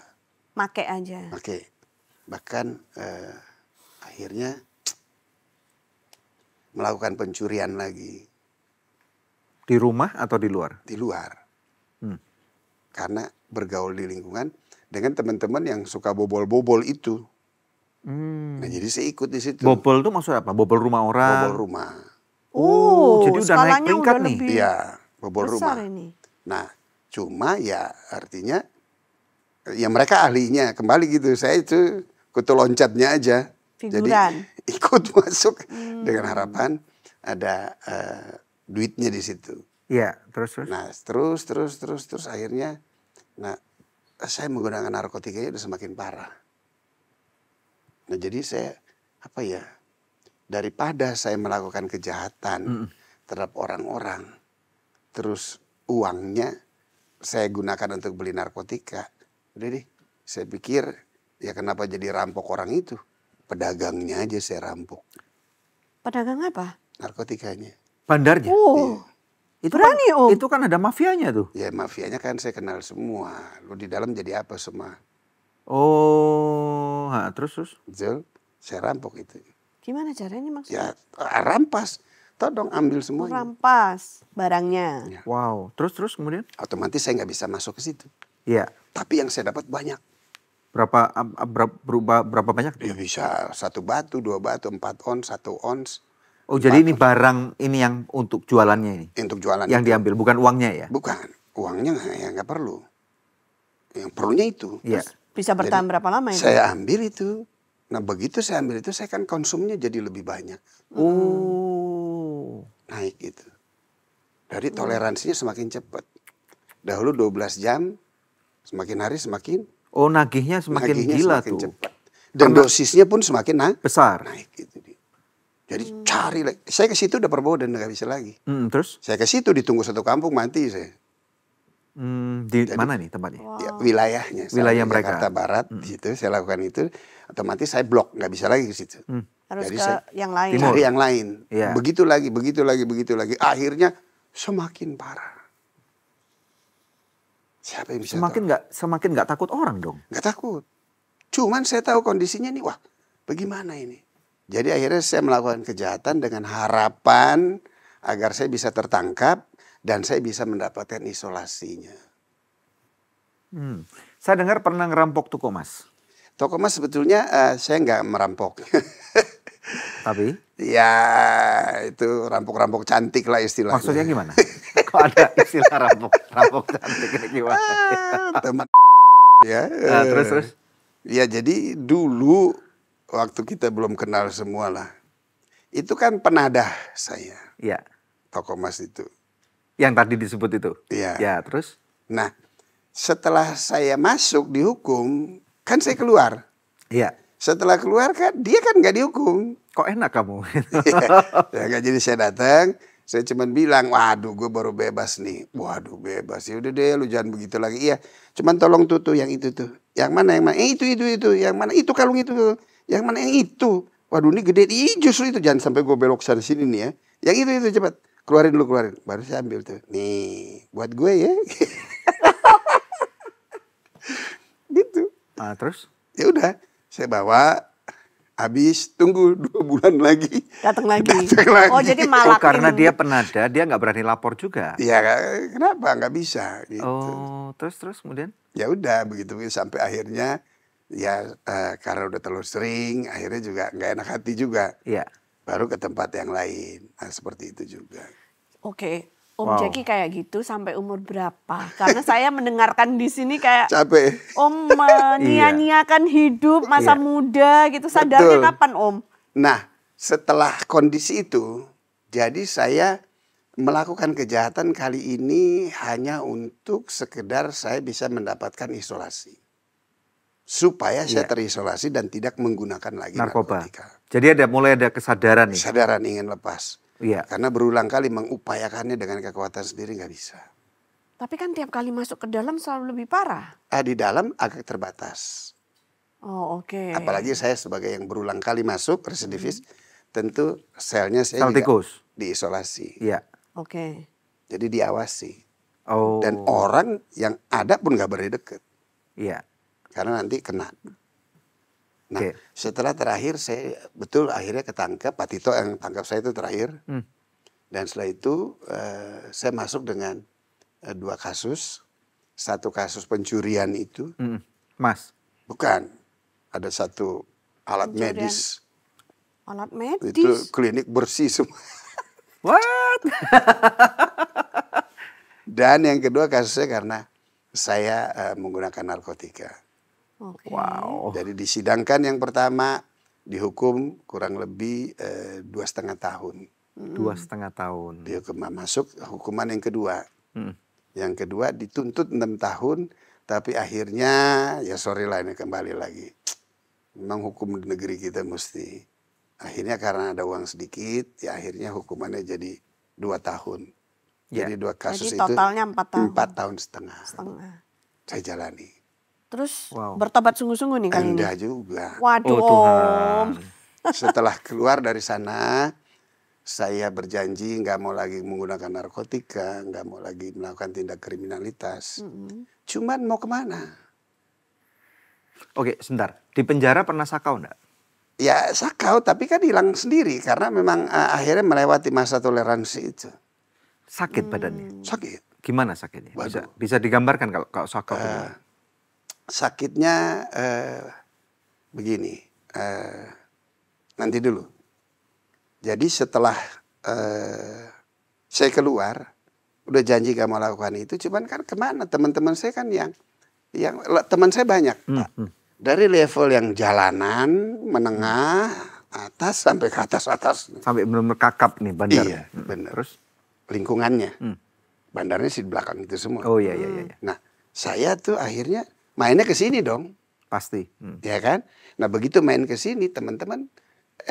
Make aja? Oke. Bahkan akhirnya melakukan pencurian lagi Di rumah atau di luar? di luar. Hmm. Karena bergaul di lingkungan dengan teman-teman yang suka bobol-bobol itu. Hmm. Nah, jadi saya ikut di situ. Bobol itu maksud apa? Bobol rumah orang? Bobol rumah. Jadi udah naik skalanya peringkat udah nih. lebih Iya, bobol besar rumah. ini. Nah, cuma ya artinya ya mereka ahlinya kembali gitu. Saya itu kutu loncatnya aja. Figuran. Jadi ikut masuk dengan harapan ada duitnya di situ. Iya, terus. Nah, terus akhirnya saya menggunakan narkotikanya udah semakin parah. Nah, jadi saya daripada saya melakukan kejahatan terhadap orang-orang, terus uangnya saya gunakan untuk beli narkotika. Udah deh, saya pikir ya kenapa jadi rampok orang itu? Pedagangnya aja saya rampok. Pedagang apa? Narkotikanya. Bandarnya? Oh, Itu berani, kan, Om. Itu kan ada mafianya tuh. Ya mafianya kan saya kenal semua. Lu di dalam jadi apa semua? Oh, terus. Betul? Saya rampok itu. Gimana caranya maksudnya? Ya rampas. Tolong ambil semuanya. Rampas barangnya. Ya. Wow, terus kemudian? Otomatis saya nggak bisa masuk ke situ. Iya. Tapi yang saya dapat banyak. Berapa banyak? Ya bisa 1 batu, 2 batu, 4 ons, 1 ons. Oh, jadi ini barang ini yang untuk jualannya ini? Untuk jualan Yang itu. diambil, bukan uangnya ya? Bukan. Uangnya nggak perlu. Yang perlunya itu. Iya. Bisa bertahan Jadi, berapa lama ini? Saya ambil itu. Nah begitu saya ambil itu, saya kan konsumnya jadi lebih banyak. Oh. Naik gitu. Dari toleransinya semakin cepat. Dahulu 12 jam, semakin hari semakin Oh, nagihnya semakin nagihnya gila semakin tuh. cepat. Dan dosisnya pun semakin Besar. naik gitu. Jadi cari lagi. Saya ke situ udah perbodan nggak bisa lagi. Terus? Saya ke situ ditunggu satu kampung mati saya. Di mana nih tempatnya? Ya, wilayahnya. Wilayah Saya di mereka. Jakarta Barat di situ saya lakukan itu. Otomatis saya blok nggak bisa lagi ke situ. Harus Jadi ke yang lain. Timur. cari yang lain. Iya. Begitu lagi. Akhirnya semakin parah. Siapa yang bisa Semakin nggak takut orang dong. Nggak takut. Cuman saya tahu kondisinya nih, wah bagaimana ini? Jadi akhirnya saya melakukan kejahatan dengan harapan agar saya bisa tertangkap dan saya bisa mendapatkan isolasinya. Saya dengar pernah ngerampok toko emas. Toko emas sebetulnya saya nggak merampok. Tapi? Ya itu rampok-rampok cantik lah istilahnya. Maksudnya gimana? Kok ada istilah rampok cantik ini gimana? Teman ya. Terus? Ya jadi dulu waktu kita belum kenal semua lah. Itu kan penadah saya. Iya. Toko emas itu. Yang tadi disebut itu? Iya. Ya, terus? Nah setelah saya masuk dihukum kan saya keluar. Iya. Setelah keluar kan dia kan nggak dihukum. Kok enak kamu? Ya nggak, jadi saya datang. Saya cuman bilang, waduh gue baru bebas nih. Waduh bebas, ya udah deh lu jangan begitu lagi. Iya, cuman tolong tuh yang itu tuh. Yang mana? Itu. Yang mana? Itu kalung itu. Yang mana? Yang itu. Waduh ini gede. Justru itu jangan sampai gue belok sana sini nih ya. Yang itu cepat. Keluarin dulu. Baru saya ambil tuh. Nih, buat gue ya. Gitu. Terus? Ya udah, saya bawa. Habis tunggu 2 bulan lagi. Datang lagi. Oh jadi malah karena dia penada, dia nggak berani lapor juga. Ya kenapa nggak bisa gitu. Oh, terus kemudian? Ya udah begitu sampai akhirnya ya karena udah terlalu sering, akhirnya juga nggak enak hati juga. Iya. Baru ke tempat yang lain. Nah, seperti itu juga. Oke, Om Jeki kayak gitu sampai umur berapa? Karena saya mendengarkan di sini kayak Capek. Om menyia-nyiakan hidup masa muda gitu. Sadarnya kapan Om? Nah, setelah kondisi itu, jadi saya melakukan kejahatan kali ini hanya untuk sekedar saya bisa mendapatkan isolasi. Supaya saya terisolasi dan tidak menggunakan lagi narkotika. Jadi mulai ada kesadaran nih? Kesadaran ingin lepas. Iya. Karena berulang kali mengupayakannya dengan kekuatan sendiri nggak bisa. Tapi kan tiap kali masuk ke dalam selalu lebih parah. Di dalam agak terbatas. Oh oke. Apalagi saya sebagai yang berulang kali masuk residivis, tentu selnya saya Sel juga tikus. diisolasi. Iya. Oke. Jadi diawasi. Oh. Dan orang yang ada pun nggak berani deket. Iya. Karena nanti kena. Nah, Oke. setelah terakhir saya betul akhirnya ketangkep, Pak Tito yang tangkap saya itu terakhir. Dan setelah itu saya masuk dengan 2 kasus. 1 kasus pencurian itu, Mas, bukan, ada 1 alat Pencurian. medis. Alat Itu medis. klinik bersih semua. what? Dan yang kedua kasusnya karena saya menggunakan narkotika. Oke. Wow. Jadi disidangkan yang pertama dihukum kurang lebih 2,5 tahun. 2,5 tahun. Dihukum masuk hukuman yang kedua. Mm. Yang kedua dituntut 6 tahun, tapi akhirnya ya sorry lah ini kembali lagi. Memang hukum di negeri kita mesti. Akhirnya karena ada uang sedikit, ya akhirnya hukumannya jadi 2 tahun. Ya. Jadi 2 kasus Jadi totalnya 4 tahun. 4 tahun setengah. Saya jalani. Terus Wow. bertobat sungguh-sungguh nih kali ini. Enggak juga. Waduh, Oh Om. Tuhan. Setelah keluar dari sana, saya berjanji nggak mau lagi menggunakan narkotika, nggak mau lagi melakukan tindak kriminalitas. Cuman mau kemana? Oke, sebentar. Di penjara pernah sakau enggak? Ya sakau, tapi kan hilang sendiri karena memang akhirnya melewati masa toleransi itu. Sakit badannya. Sakit. Gimana sakitnya? Waduh. Bisa digambarkan kalau sakau itu gimana? Sakitnya begini, nanti dulu. Jadi setelah saya keluar, udah janji gak mau lakukan itu, cuman kan kemana? Teman-teman saya kan yang teman saya banyak, Pak. Dari level yang jalanan, menengah, atas sampai ke atas-atas. Sampai benar-benar kakap nih bandar. Iya, benar. Terus? Lingkungannya, bandarnya sih di belakang itu semua. Oh iya, iya, iya. Nah, saya tuh akhirnya mainnya ke sini dong. Pasti. Ya kan? Nah begitu main ke sini teman-teman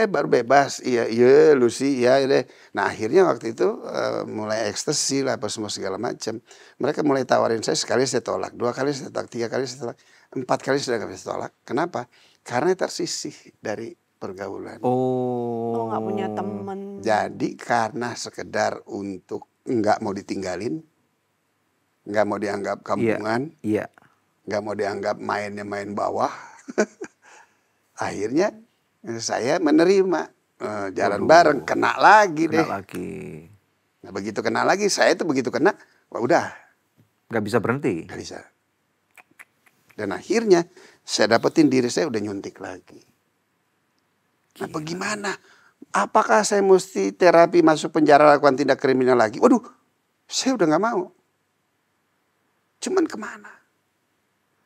baru bebas. Iya Lucy ya deh. Nah akhirnya waktu itu mulai ekstasi lah apa semua segala macam. Mereka mulai tawarin saya, sekali saya tolak, 2 kali saya tolak, 3 kali saya tolak, 4 kali sudah gak bisa tolak. Kenapa? Karena tersisih dari pergaulan. Oh, nggak punya teman. Jadi karena sekedar untuk nggak mau ditinggalin, nggak mau dianggap kampungan, Iya. nggak mau dianggap mainnya main bawah. Akhirnya saya menerima jalan bareng, kena lagi deh. Kena lagi. Nah begitu kena lagi, saya tuh begitu kena, wah udah Gak bisa berhenti. nggak bisa. Dan akhirnya saya dapetin diri saya udah nyuntik lagi. Nah bagaimana? Apakah saya mesti terapi masuk penjara lakukan tindak kriminal lagi? Waduh, saya udah nggak mau. Cuman kemana?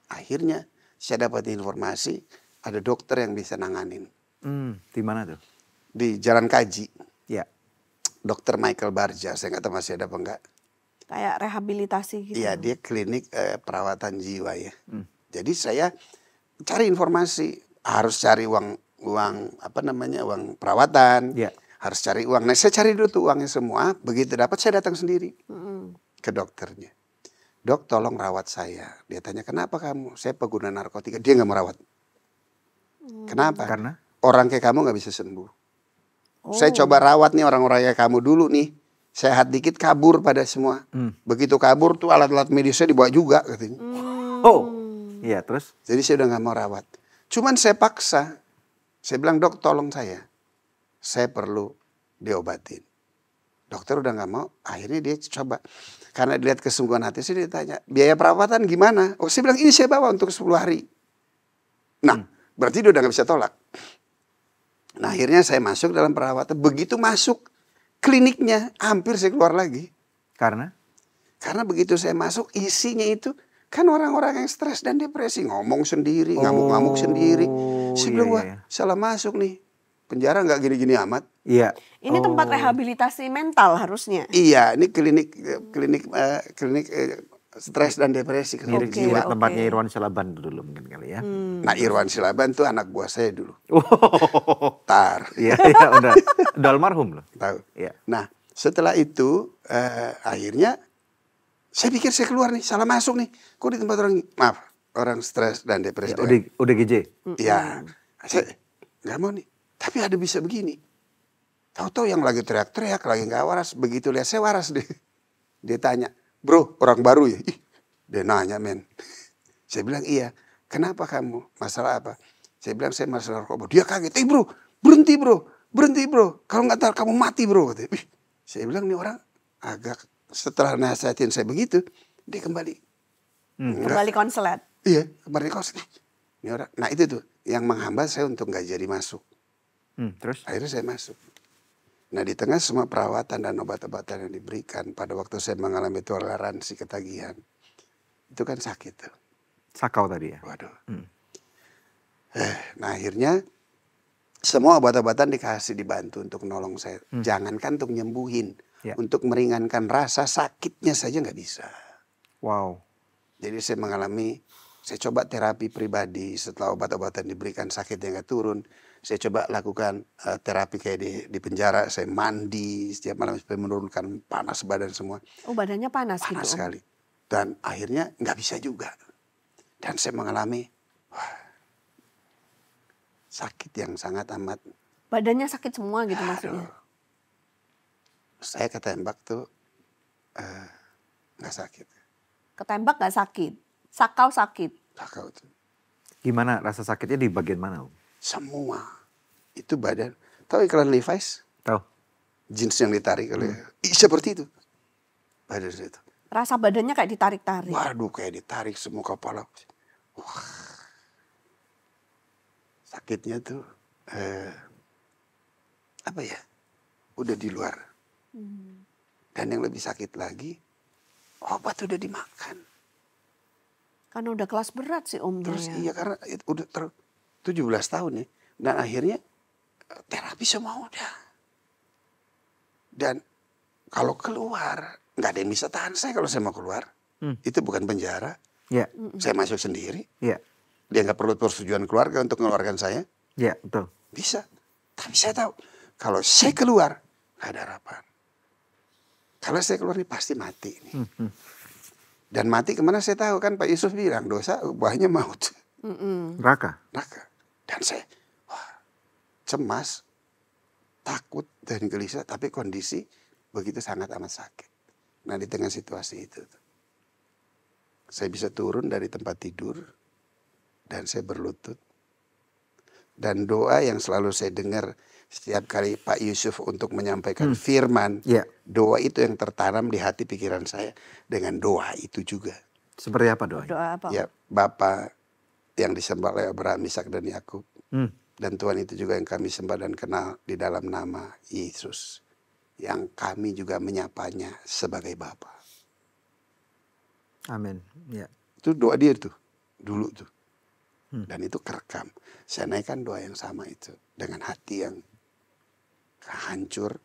Akhirnya saya dapat informasi ada dokter yang bisa nanganin. Di mana tuh? Di Jalan Kaji. Ya. Dokter Michael Barja, saya nggak tahu masih ada apa enggak. Kayak rehabilitasi gitu. Iya, dia klinik perawatan jiwa ya. Jadi saya cari informasi, harus cari uang perawatan, Ya. harus cari uang. Nah, saya cari dulu tuh uangnya semua. Begitu dapat saya datang sendiri ke dokternya. Dok, tolong rawat saya. Dia tanya, kenapa kamu? Saya pengguna narkotika. Dia nggak mau rawat. Kenapa? Karena? Orang kayak kamu nggak bisa sembuh. Oh. Saya coba rawat nih orang-orang kayak kamu dulu nih. Sehat dikit kabur pada semua. Begitu kabur tuh alat-alat medisnya dibawa juga katanya. Oh. Iya, terus? Jadi saya udah nggak mau rawat. Cuman saya paksa. Saya bilang, dok tolong saya. Saya perlu diobatin. Dokter udah nggak mau. Akhirnya dia coba. Karena dilihat kesungguhan hati saya, dia tanya, biaya perawatan gimana? Oh saya bilang, ini saya bawa untuk 10 hari. Nah berarti dia udah nggak bisa tolak. Nah akhirnya saya masuk dalam perawatan. Begitu masuk kliniknya, hampir saya keluar lagi. Karena? Karena begitu saya masuk, isinya itu kan orang-orang yang stres dan depresi. Ngomong sendiri, ngamuk-ngamuk sendiri. Saya bilang, wah salah masuk nih. Penjara nggak gini-gini amat. Iya. Ini tempat rehabilitasi mental harusnya. Iya, ini klinik stres dan depresi. Mirip Oke, jiwa oke. tempatnya Irwan Syalaban dulu mungkin kali ya. Nah Irwan Silaban tuh anak buah saya dulu. Oh. Tar, Iya, iya udah almarhum loh. tahu. Iya. Nah setelah itu akhirnya saya pikir saya keluar nih, salah masuk nih. Kok di tempat orang stres dan depresi. Ya, ODGJ. Iya, saya nggak mau nih. Tapi ada bisa begini. Tahu-tahu yang lagi teriak-teriak, lagi nggak waras. Begitu lihat saya waras deh. Dia tanya, bro orang baru ya? Ih, dia nanya men. Saya bilang iya. Kenapa kamu? Masalah apa? Saya bilang saya masuk narkoba. Dia kaget, bro, berhenti bro. Kalau nggak tahu kamu mati bro. Saya bilang nih orang agak, setelah nasihatin saya begitu, dia kembali. Kembali konslet. Iya, kembali konslet. Ini orang. Nah itu tuh yang menghambat saya untuk nggak jadi masuk. Terus? Akhirnya saya masuk. Nah di tengah semua perawatan dan obat-obatan yang diberikan pada waktu saya mengalami toleransi ketagihan, itu kan sakit tuh. Sakau tadi ya? Waduh. Nah akhirnya semua obat-obatan dikasih, dibantu untuk nolong saya. Jangankan untuk nyembuhin, untuk meringankan rasa sakitnya saja nggak bisa. Wow. Jadi saya mengalami, saya coba terapi pribadi setelah obat-obatan diberikan sakitnya nggak turun. Saya coba lakukan terapi kayak di penjara, saya mandi setiap malam supaya menurunkan panas badan semua. Oh badannya panas gitu? Panas sekali. Dan akhirnya nggak bisa juga. Dan saya mengalami sakit yang sangat amat. Badannya sakit semua gitu maksudnya? Saya ketembak tuh nggak sakit. Ketembak nggak sakit? Sakau sakit? Sakau tuh. Gimana rasa sakitnya di bagian mana, Om? Semua. Itu badan. Tahu iklan Levi's? Tahu. Jeans yang ditarik oleh. Seperti itu. Badan saya itu. Rasa badannya kayak ditarik-tarik? Waduh kayak ditarik semua kepala. Wah. Sakitnya tuh. Apa ya. Udah di luar. Dan yang lebih sakit lagi. Obat udah dimakan. Karena udah kelas berat sih Om. Terus ya. iya karena udah 17 tahun ya. Dan akhirnya terapi semua udah. Dan kalau keluar, nggak ada yang bisa tahan saya kalau saya mau keluar. Itu bukan penjara. Iya. Saya masuk sendiri. Iya. Dia nggak perlu persetujuan keluarga untuk mengeluarkan saya. Iya, betul. Bisa. Tapi saya tahu, kalau saya keluar, nggak ada harapan. Kalau saya keluar ini pasti mati. Nih. Dan mati kemana saya tahu kan Pak Yusuf bilang, dosa buahnya maut. Neraka. Dan saya cemas, takut dan gelisah, tapi kondisi begitu sangat amat sakit. Nah di tengah situasi itu, saya bisa turun dari tempat tidur dan saya berlutut. Dan doa yang selalu saya dengar setiap kali Pak Yusuf untuk menyampaikan firman, doa itu yang tertanam di hati pikiran saya dengan doa itu juga. Seperti apa doanya? Doa apa? Ya, Bapa yang disembah oleh Abraham, Ishak dan Yakub. Dan Tuhan itu juga yang kami sembah dan kenal di dalam nama Yesus. Yang kami juga menyapanya sebagai Bapa. Amin. Ya. Itu doa dia tuh, dulu tuh. Dan itu kerekam. Saya naikkan doa yang sama itu. Dengan hati yang hancur,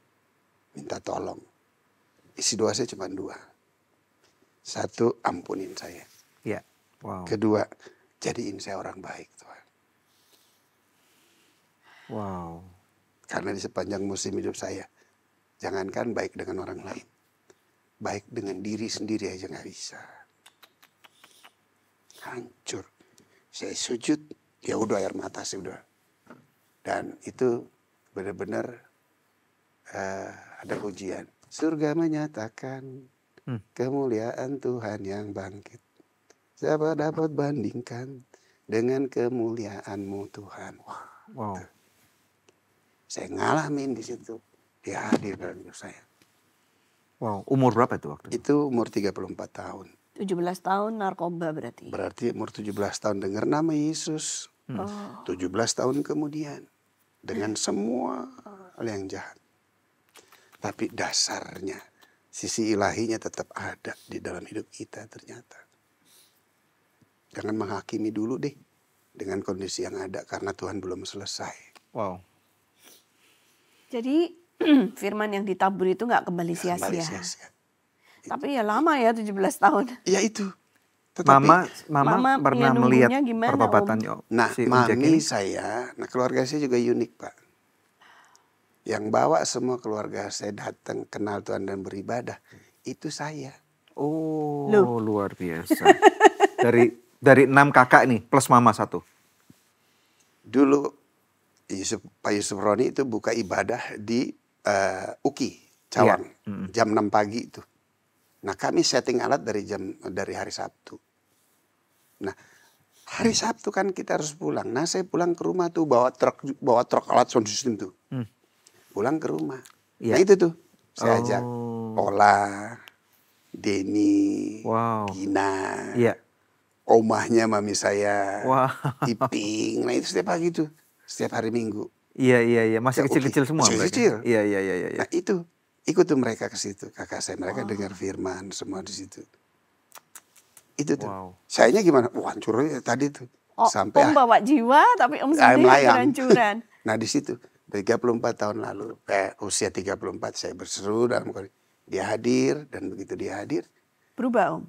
minta tolong. Isi doa saya cuma 2. 1, ampunin saya. Ya. Wow. Kedua, jadiin saya orang baik Tuhan. Wow. Karena di sepanjang musim hidup saya, jangankan baik dengan orang lain, baik dengan diri sendiri aja nggak bisa. Hancur. Saya sujud, ya udah air mata sih udah. Dan itu benar-benar ada pujian. Surga menyatakan kemuliaan Tuhan yang bangkit. Siapa dapat bandingkan dengan kemuliaan-Mu Tuhan. Wow. Saya ngalamin di situ. Dia hadir dalam hidup saya. Wow. Umur berapa itu waktu itu? Itu umur 34 tahun. 17 tahun narkoba berarti? Berarti umur 17 tahun dengar nama Yesus. 17 tahun kemudian. Dengan semua hal yang jahat. Tapi dasarnya, sisi ilahinya tetap ada di dalam hidup kita ternyata. Jangan menghakimi dulu deh dengan kondisi yang ada karena Tuhan belum selesai. Wow. Jadi firman yang ditabur itu nggak kembali sia-sia. Kembali sia-sia. Tapi ya lama ya 17 tahun. Ya itu. Tetapi, Mama pernah ya melihat nunggunya gimana, pertobatannya nah si Om Jack mami ini? saya, nah keluarga saya juga unik Pak. Yang bawa semua keluarga saya datang kenal Tuhan dan beribadah. Itu saya. Oh, Loh. luar biasa. dari 6 kakak nih plus mama 1. Dulu Pak Yusuf Roni itu buka ibadah di UKI Cawang jam 6 pagi itu. Nah kami setting alat dari hari Sabtu. Nah Hari Sabtu kan kita harus pulang. Nah saya pulang ke rumah tuh bawa truk alat sound system tuh. Pulang ke rumah. Iya. Nah itu tuh saya ajak Oh. Ola, Denny, Wow. Gina, Iya. omahnya mami saya, Wah. Iping. Nah itu setiap pagi tuh, setiap hari Minggu. Iya. Masih Ya, kecil-kecil oke. semua Masih mereka? kecil. Iya. Nah itu ikut tuh mereka ke situ, kakak saya mereka dengar firman semua di situ. Itu tuh. Wow. Sayanya gimana? Wah hancur ya tadi tuh. Oh, Sampai Om bawa jiwa tapi Om sendiri melayang. hancur-hancuran. Nah di situ 34 tahun lalu, usia 34 saya berseru dalam kali dia hadir dan begitu dia hadir Berubah Om.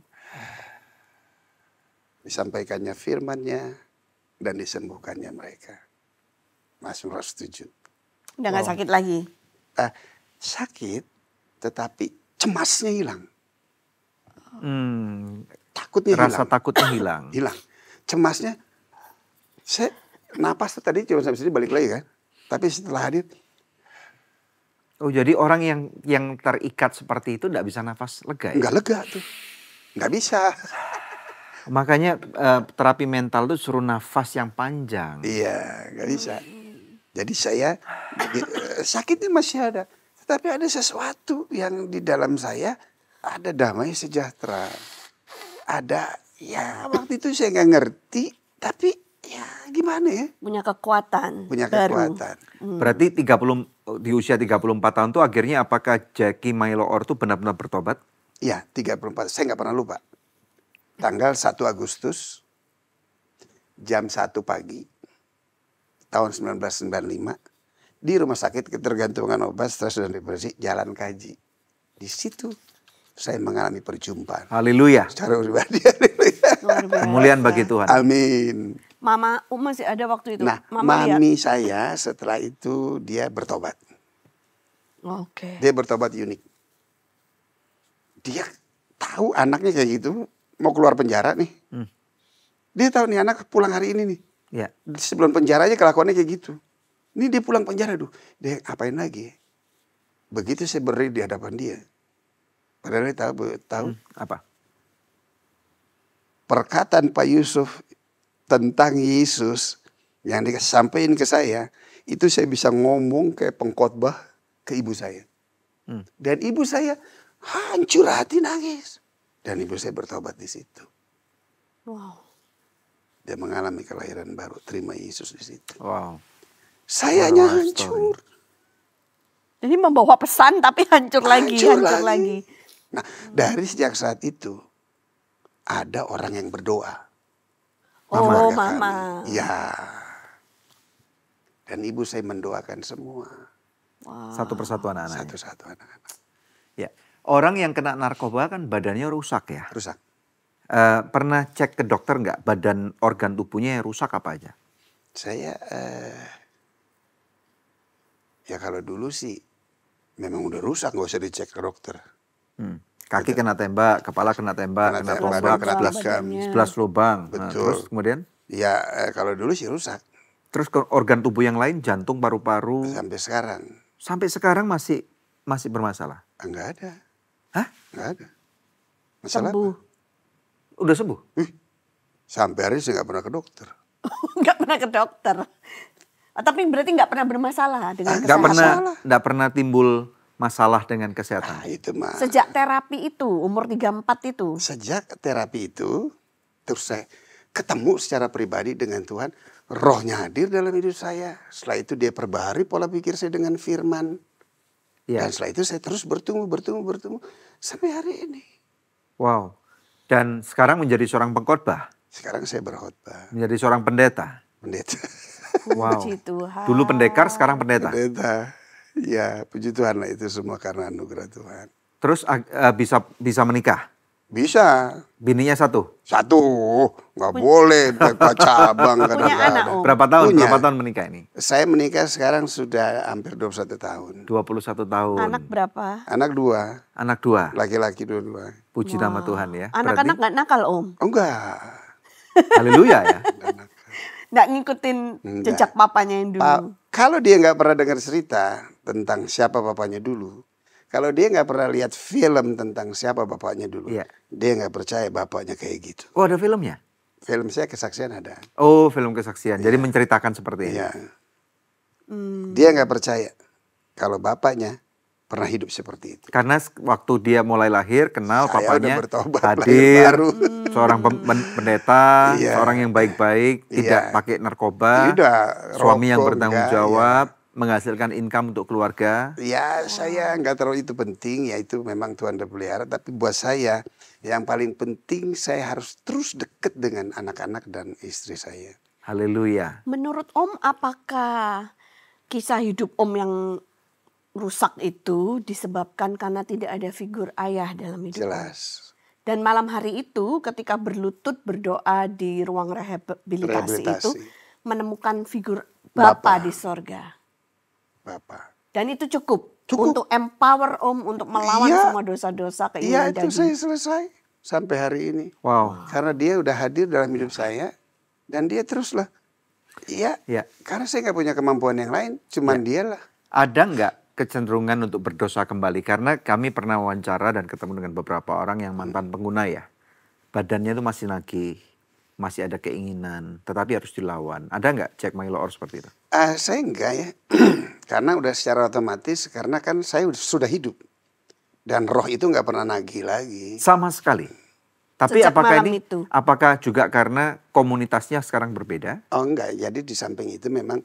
disampaikannya firman-Nya dan disembuhkannya mereka. Mas Nur setuju. Udah nggak sakit lagi. Sakit tetapi cemasnya hilang. Takutnya Rasa hilang. takutnya hilang. Hilang. Cemasnya saya napas tuh tadi cuma sampai sini balik lagi kan. Tapi setelah hadir Oh jadi orang yang terikat seperti itu nggak bisa nafas lega ya? nggak lega tuh. Nggak bisa. Makanya terapi mental tuh suruh nafas yang panjang. Iya, nggak bisa. Jadi saya sakitnya masih ada, tetapi ada sesuatu yang di dalam saya ada damai sejahtera. Ada ya waktu itu saya nggak ngerti, tapi ya gimana ya? Punya kekuatan Punya baru. kekuatan. Berarti di usia 34 tahun tuh akhirnya apakah Jackie Milo Orr tuh benar-benar bertobat? Iya, 34. Saya nggak pernah lupa. Tanggal 1 Agustus jam 1 pagi tahun 1995 di Rumah Sakit Ketergantungan Obat Stres dan Depresi Jalan Kaji. Di situ saya mengalami perjumpaan Haleluya. secara pribadi. Luar biasa. Kemuliaan bagi Tuhan. Amin. Mama masih ada waktu itu. Nah, Mama lihat. mami saya setelah itu dia bertobat. Oke. Dia bertobat unik. Dia tahu anaknya kayak gitu mau keluar penjara nih. Dia tahu nih anak pulang hari ini nih. Ya. Sebelum penjara aja kelakuannya kayak gitu. Ini dia pulang penjara dia ngapain lagi? Begitu saya berdiri di hadapan dia. Padahal dia tahu Apa? perkataan Pak Yusuf tentang Yesus yang disampaikan ke saya, itu saya bisa ngomong kayak pengkhotbah ke ibu saya. Dan ibu saya hancur hati nangis. Dan ibu saya bertobat di situ. Wow. Dia mengalami kelahiran baru, terima Yesus di situ. Wow. Sayanya Wow, hancur. Jadi membawa pesan tapi hancur lagi. Nah, dari sejak saat itu ada orang yang berdoa. Oh, Keluarga Mama. kami. Ya. Dan ibu saya mendoakan semua. Satu persatu anak-anaknya. Satu-satu anak-anak. Ya. Orang yang kena narkoba kan badannya rusak ya. Rusak. Pernah cek ke dokter nggak badan organ tubuhnya yang rusak apa aja? Saya ya kalau dulu sih memang udah rusak, nggak usah dicek ke dokter. Kaki kena tembak, kepala kena tembak, Kena kena tembak, tombak, kena tikam. 11 lubang. Nah, Betul. terus kemudian? Ya kalau dulu sih rusak Terus ke organ tubuh yang lain, jantung, paru-paru, sampai sekarang. sampai sekarang masih bermasalah. Enggak ada. Hah? Enggak ada. Masalah Sembuh. apa? Udah sembuh? Sampai hari ini saya nggak pernah ke dokter. Nggak pernah ke dokter. Tapi berarti nggak pernah bermasalah dengan Nggak kesehatan. nggak pernah timbul masalah dengan kesehatan. Nah itu mah. Sejak terapi itu, umur 34 itu. Sejak terapi itu, terus saya ketemu secara pribadi dengan Tuhan. Rohnya hadir dalam hidup saya. Setelah itu dia perbaharui pola pikir saya dengan firman. Ya. Dan setelah itu saya terus bertumbuh. Sampai hari ini. Wow. Dan sekarang menjadi seorang pengkhotbah, Sekarang saya berkhotbah. menjadi seorang pendeta. Pendeta. Wow. Puji Tuhan. Dulu pendekar, sekarang pendeta. Pendeta. Ya puji Tuhan lah itu semua karena anugerah Tuhan. Terus bisa menikah. Bisa. Bininya satu. Nggak boleh cabang. Punya kadang-kadang. anak, Om. Berapa tahun? Punya. Berapa tahun menikah ini? Saya menikah sekarang sudah hampir 21 tahun. 21 tahun. Anak berapa? Anak 2, Anak 2. laki-laki 2. Puji nama Tuhan ya. Anak-anak nggak nakal Om? Oh enggak. Haleluya ya. Nggak ngikutin jejak papanya yang dulu? Kalau dia nggak pernah dengar cerita tentang siapa bapaknya dulu, kalau dia nggak pernah lihat film tentang siapa bapaknya dulu, Iya. dia nggak percaya bapaknya kayak gitu. Oh ada filmnya? Film saya kesaksian ada. Oh, film kesaksian. Jadi menceritakan seperti ini. Iya. Dia nggak percaya kalau bapaknya pernah hidup seperti itu. Karena waktu dia mulai lahir, kenal Saya papanya udah bertobat, lahir hadir, baru. seorang pendeta, Iya. seorang yang baik-baik, tidak Iya. pakai narkoba, Tidak, suami yang rokok bertanggung enggak, jawab, menghasilkan income untuk keluarga. Ya, saya nggak terlalu itu penting, ya itu memang Tuhan udah pelihara. Tapi buat saya, yang paling penting saya harus terus dekat dengan anak-anak dan istri saya. Haleluya. Menurut Om, apakah kisah hidup Om yang rusak itu disebabkan karena tidak ada figur ayah dalam hidup Om? Jelas. Dan malam hari itu ketika berlutut berdoa di ruang rehabilitasi itu menemukan figur Bapa di sorga. Bapak. Dan itu cukup untuk empower Om untuk melawan Iya. semua dosa-dosa Iya, keinginan itu daging. saya selesai sampai hari ini. Wow. Karena dia udah hadir dalam hidup saya dan dia teruslah. Iya, Ya. karena saya nggak punya kemampuan yang lain, cuman dialah. Ada nggak kecenderungan untuk berdosa kembali? Karena kami pernah wawancara dan ketemu dengan beberapa orang yang mantan pengguna ya. Badannya itu masih nagih, masih ada keinginan, tetapi harus dilawan. Ada nggak cek Milo or seperti itu? Saya enggak ya, karena udah secara otomatis, karena kan saya sudah hidup. Dan roh itu nggak pernah nagih lagi. Sama sekali. Tapi Sejak apakah malam ini, itu. apakah juga karena komunitasnya sekarang berbeda? Oh enggak, jadi di samping itu memang,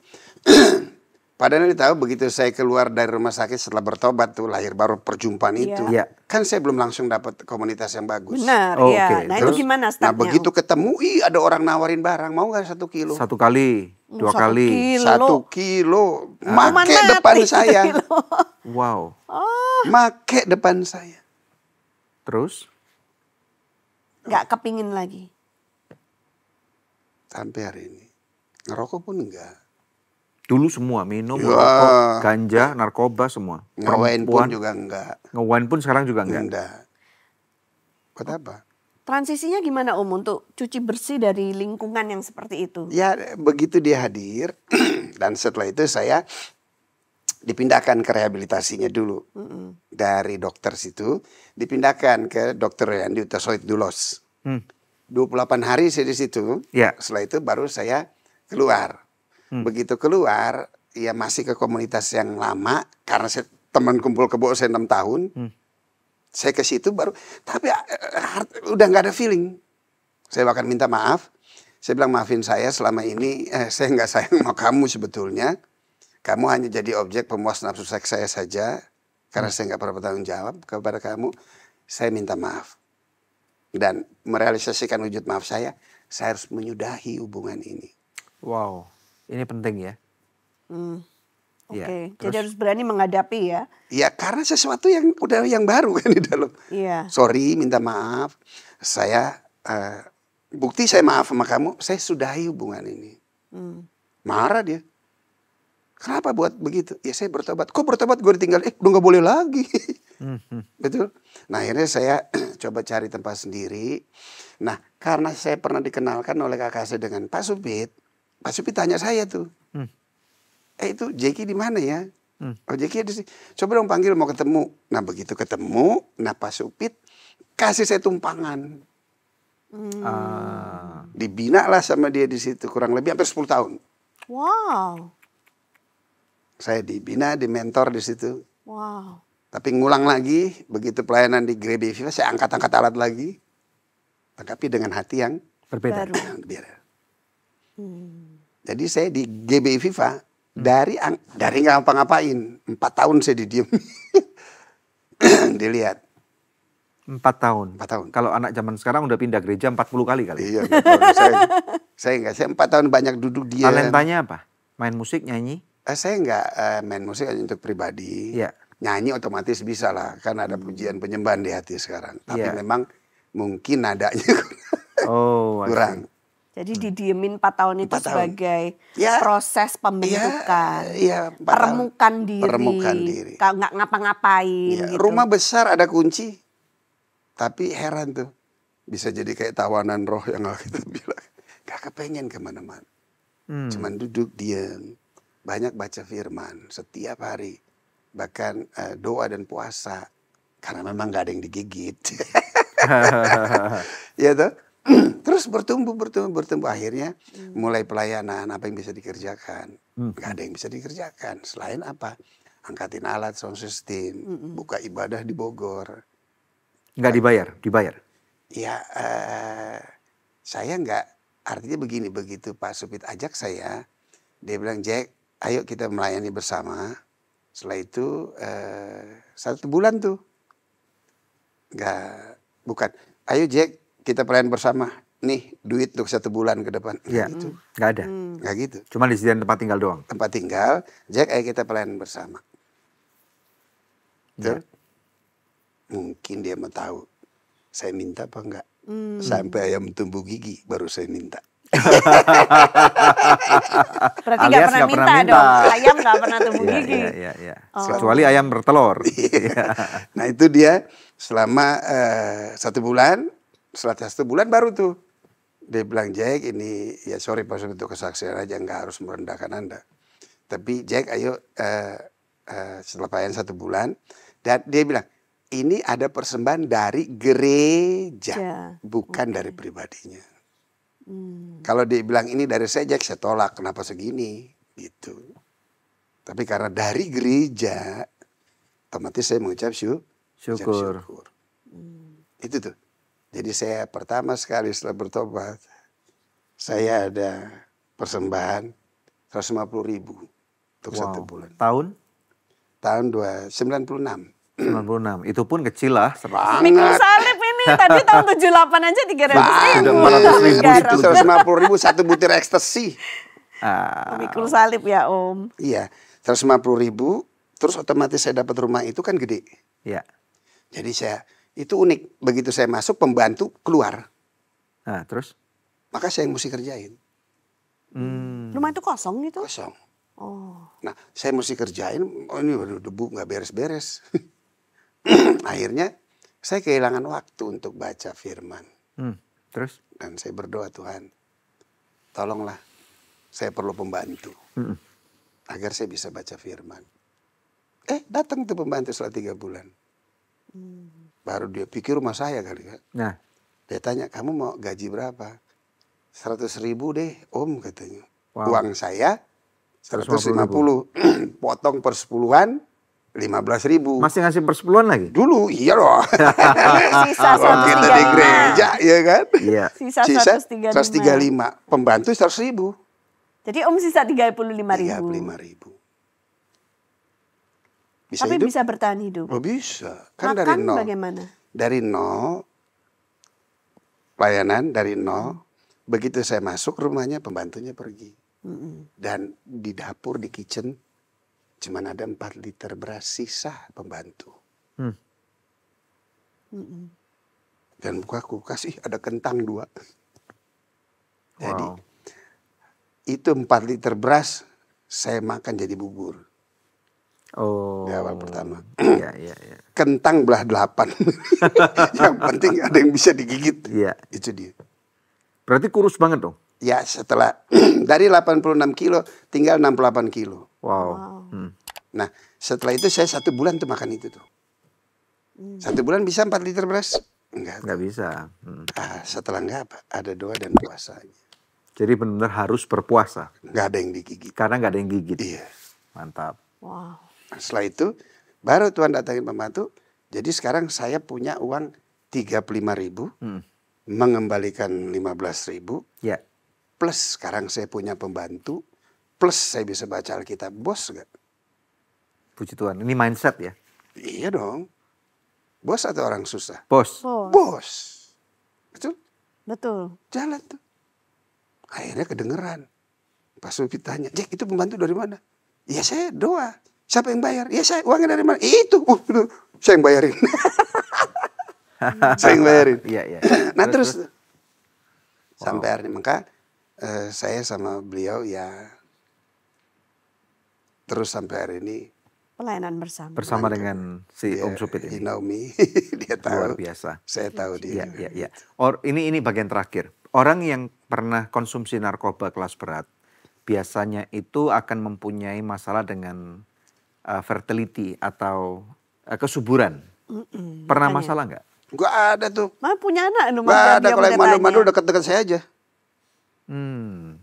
padahal tahu begitu saya keluar dari rumah sakit setelah bertobat tuh, lahir baru perjumpaan itu. Iya. Kan saya belum langsung dapat komunitas yang bagus. Benar, Oh, ya. oke. Nah Terus, itu gimana nah startnya? begitu Om? ketemu, ada orang nawarin barang, mau nggak 1 kilo? 1 kali, 2 1 kali. kilo. 1 kilo, Hukuman make mati, depan 1 saya, kilo. Wow. make depan saya. Terus? Nggak kepingin lagi. Sampai hari ini. Ngerokok pun enggak. Dulu semua minum, Ya. merokok, ganja, narkoba semua. Ngewain pun Perempuan, juga enggak. ngewain pun sekarang juga enggak. Enggak. Buat apa? Transisinya gimana Om untuk cuci bersih dari lingkungan yang seperti itu? Ya begitu dia hadir dan setelah itu saya dipindahkan ke rehabilitasinya dulu. Dari dokter situ dipindahkan ke dokter Yandi Utasoid Dulos. 28 hari saya di situ. Ya. Setelah itu baru saya keluar. Begitu keluar, ya masih ke komunitas yang lama karena saya teman kumpul kebo saya 6 tahun. Saya ke situ baru, tapi udah nggak ada feeling. Saya bahkan minta maaf. Saya bilang maafin saya selama ini saya nggak sayang sama kamu sebetulnya. Kamu hanya jadi objek pemuas nafsu seks saya saja. Karena saya nggak pernah bertanggung jawab kepada kamu. Saya minta maaf. Dan merealisasikan wujud maaf saya harus menyudahi hubungan ini. Wow, ini penting ya. Oke, Ya, jadi harus berani menghadapi ya. Ya karena sesuatu yang udah yang baru kan di dalam. Iya. Sorry, minta maaf. Saya bukti saya maaf sama kamu, saya sudahi hubungan ini. Marah dia. Kenapa buat begitu? Ya saya bertobat. Kok bertobat gue ditinggal? Udah gak boleh lagi. Betul. Nah akhirnya saya coba cari tempat sendiri. Nah karena saya pernah dikenalkan oleh kakak saya dengan Pak Supit. Pak Supit tanya saya tuh. Itu Jeki di mana ya? Oh Jeki ada sih. Coba dong panggil mau ketemu. Nah begitu ketemu, nah Pak Supit kasih saya tumpangan. Dibina lah sama dia di situ kurang lebih hampir 10 tahun. Wow. Saya dibina, dimentor di situ. Wow. Tapi ngulang lagi, begitu pelayanan di GBI Viva, saya angkat-angkat alat lagi. Tapi dengan hati yang Berbeda. Baru. berbeda. Jadi saya di GBI Viva, dari nggak ngapa-ngapain. 4 tahun saya didiam. Dilihat. 4 tahun. 4 tahun. Kalau anak zaman sekarang udah pindah gereja 40 kali kali. Iya, nggak tahu. Saya enggak. Saya 4 tahun banyak duduk diam. Talentanya apa? Main musik, nyanyi? Saya enggak main musik hanya untuk pribadi. Iya. Nyanyi otomatis bisa lah. Kan ada pujian penyembahan di hati sekarang. Tapi Iya. memang mungkin nadanya Oh, I see. kurang. Jadi didiemin 4 tahun itu 4 tahun. sebagai Ya. proses pembentukan. Iya, 4 tahun. Peremukan diri. Peremukan diri. Nggak ngapa-ngapain Iya, gitu. rumah besar ada kunci. Tapi heran tuh. Bisa jadi kayak tawanan roh yang kita bilang. Gak kepengen kemana-mana. Cuman duduk diam. Banyak baca firman setiap hari. Bahkan doa dan puasa. Karena memang gak ada yang digigit. Ya tuh. Terus bertumbuh. Akhirnya mulai pelayanan, apa yang bisa dikerjakan. Nggak ada yang bisa dikerjakan. Selain apa? Angkatin alat, sound system, buka ibadah di Bogor. Nggak dibayar? Dibayar? Ya, saya nggak, artinya begini, begitu Pak Supit ajak saya, dia bilang, Jack, ayo kita melayani bersama. Setelah itu 1 bulan tuh. Bukan, ayo Jack, kita pelayan bersama. Nih, duit untuk 1 bulan ke depan. Iya, Gitu. nggak ada. Nggak gitu. Cuma disediain tempat tinggal doang. Tempat tinggal, Jack, ayo kita pelayan bersama. Tuh. Mungkin dia mau tahu saya minta apa enggak. Sampai ayam tumbuh gigi baru saya minta. Berarti Alias nggak pernah minta dong. Ayam nggak pernah tumbuh Iya, gigi. iya. Kecuali ayam bertelur. Nah itu dia selama 1 bulan. Setelah 1 bulan baru tuh dia bilang, Jack, ini ya sorry Pak Supit, itu kesaksian aja, nggak harus merendahkan Anda. Tapi Jack, ayo setelah pelayan 1 bulan, dan dia bilang, ini ada persembahan dari gereja, bukan dari pribadinya. Kalau dia bilang ini dari saya, Jack, saya tolak, kenapa segini, gitu. Tapi karena dari gereja, otomatis saya mengucap syukur. Itu tuh. Jadi saya pertama sekali setelah bertobat, saya ada persembahan 150.000 untuk 1 bulan. Tahun? Tahun 96. 96. Itu pun kecil lah. Mikul salib ini tadi tahun 78 aja 300.000. Udah 400.000 itu 150.000 1 butir ekstasi. Mikul salib ya Om. Iya, 150.000. Terus otomatis saya dapat rumah itu kan gede. Iya. Jadi itu unik. Begitu saya masuk, pembantu keluar. Nah, terus? Maka saya yang mesti kerjain. Rumah itu kosong gitu? Kosong. Oh. Nah, saya mesti kerjain. Oh, ini waduh, debu nggak beres-beres. Akhirnya saya kehilangan waktu untuk baca firman. Terus? Dan saya berdoa, Tuhan, tolonglah, saya perlu pembantu. Agar saya bisa baca firman. Datang tuh pembantu setelah 3 bulan. Baru dia pikir rumah saya kali kan. Nah. Dia tanya, kamu mau gaji berapa? 100.000 deh Om, katanya. Wow. Uang saya 150. Potong per 10-an 15.000. Masih ngasih persepuluhan lagi? Dulu iya loh. Sisa Kalau kita di 135. gereja ya kan. Iya. Sisa 135. 135. Pembantu 100.000. Jadi Om sisa 35.000. 35.000. Bisa Tapi hidup? bisa bertahan hidup. Oh bisa. Kan Makan dari nol. bagaimana? Dari nol. Pelayanan dari nol. Begitu saya masuk, rumahnya pembantunya pergi. Dan di dapur, di kitchen, cuman ada 4 liter beras sisa pembantu. Dan buka kulkas, ada kentang 2. Jadi itu 4 liter beras saya makan jadi bubur. Oh. Di awal pertama. Iya. Kentang belah 8. Yang penting ada yang bisa digigit. Iya. Itu dia. Berarti kurus banget dong? Ya setelah dari 86 kilo tinggal 68 kilo. Wow. Nah setelah itu saya 1 bulan tuh makan itu tuh. 1 bulan bisa 4 liter beras? Enggak. Nggak bisa. Setelah enggak ada doa dan puasanya. Jadi benar-benar harus berpuasa. Nggak ada yang digigit. Karena nggak ada yang gigit. Iya. Mantap. Wow. Nah, setelah itu baru Tuhan datangin pembantu. Jadi sekarang saya punya uang 35.000. Mengembalikan 15.000. Ya. Plus sekarang saya punya pembantu. Plus saya bisa baca Alkitab. Bos gak? Puji Tuhan. Ini mindset ya? Iya dong. Bos atau orang susah? Bos. Bos. Betul? Betul. Jalan tuh. Akhirnya kedengeran. Pas Supit tanya, Jack itu pembantu dari mana? Ya saya doa. Siapa yang bayar? Ya saya. Uangnya dari mana? Itu. Saya yang bayarin. Saya yang bayarin. Iya. Nah terus. Sampai hari ini. Maka saya sama beliau ya. Terus sampai hari ini. Pelayanan bersama. Bersama dengan si Om Supit He ini. know me. Dia tahu. Luar biasa. Saya tahu dia. Iya. Ini bagian terakhir. Orang yang pernah konsumsi narkoba kelas berat, biasanya itu akan mempunyai masalah dengan fertility atau kesuburan. Pernah masalah nggak? Nggak ada tuh. Mah punya anak, Nggak ada, kalau yang mandul-mandul dekat-dekat saya aja.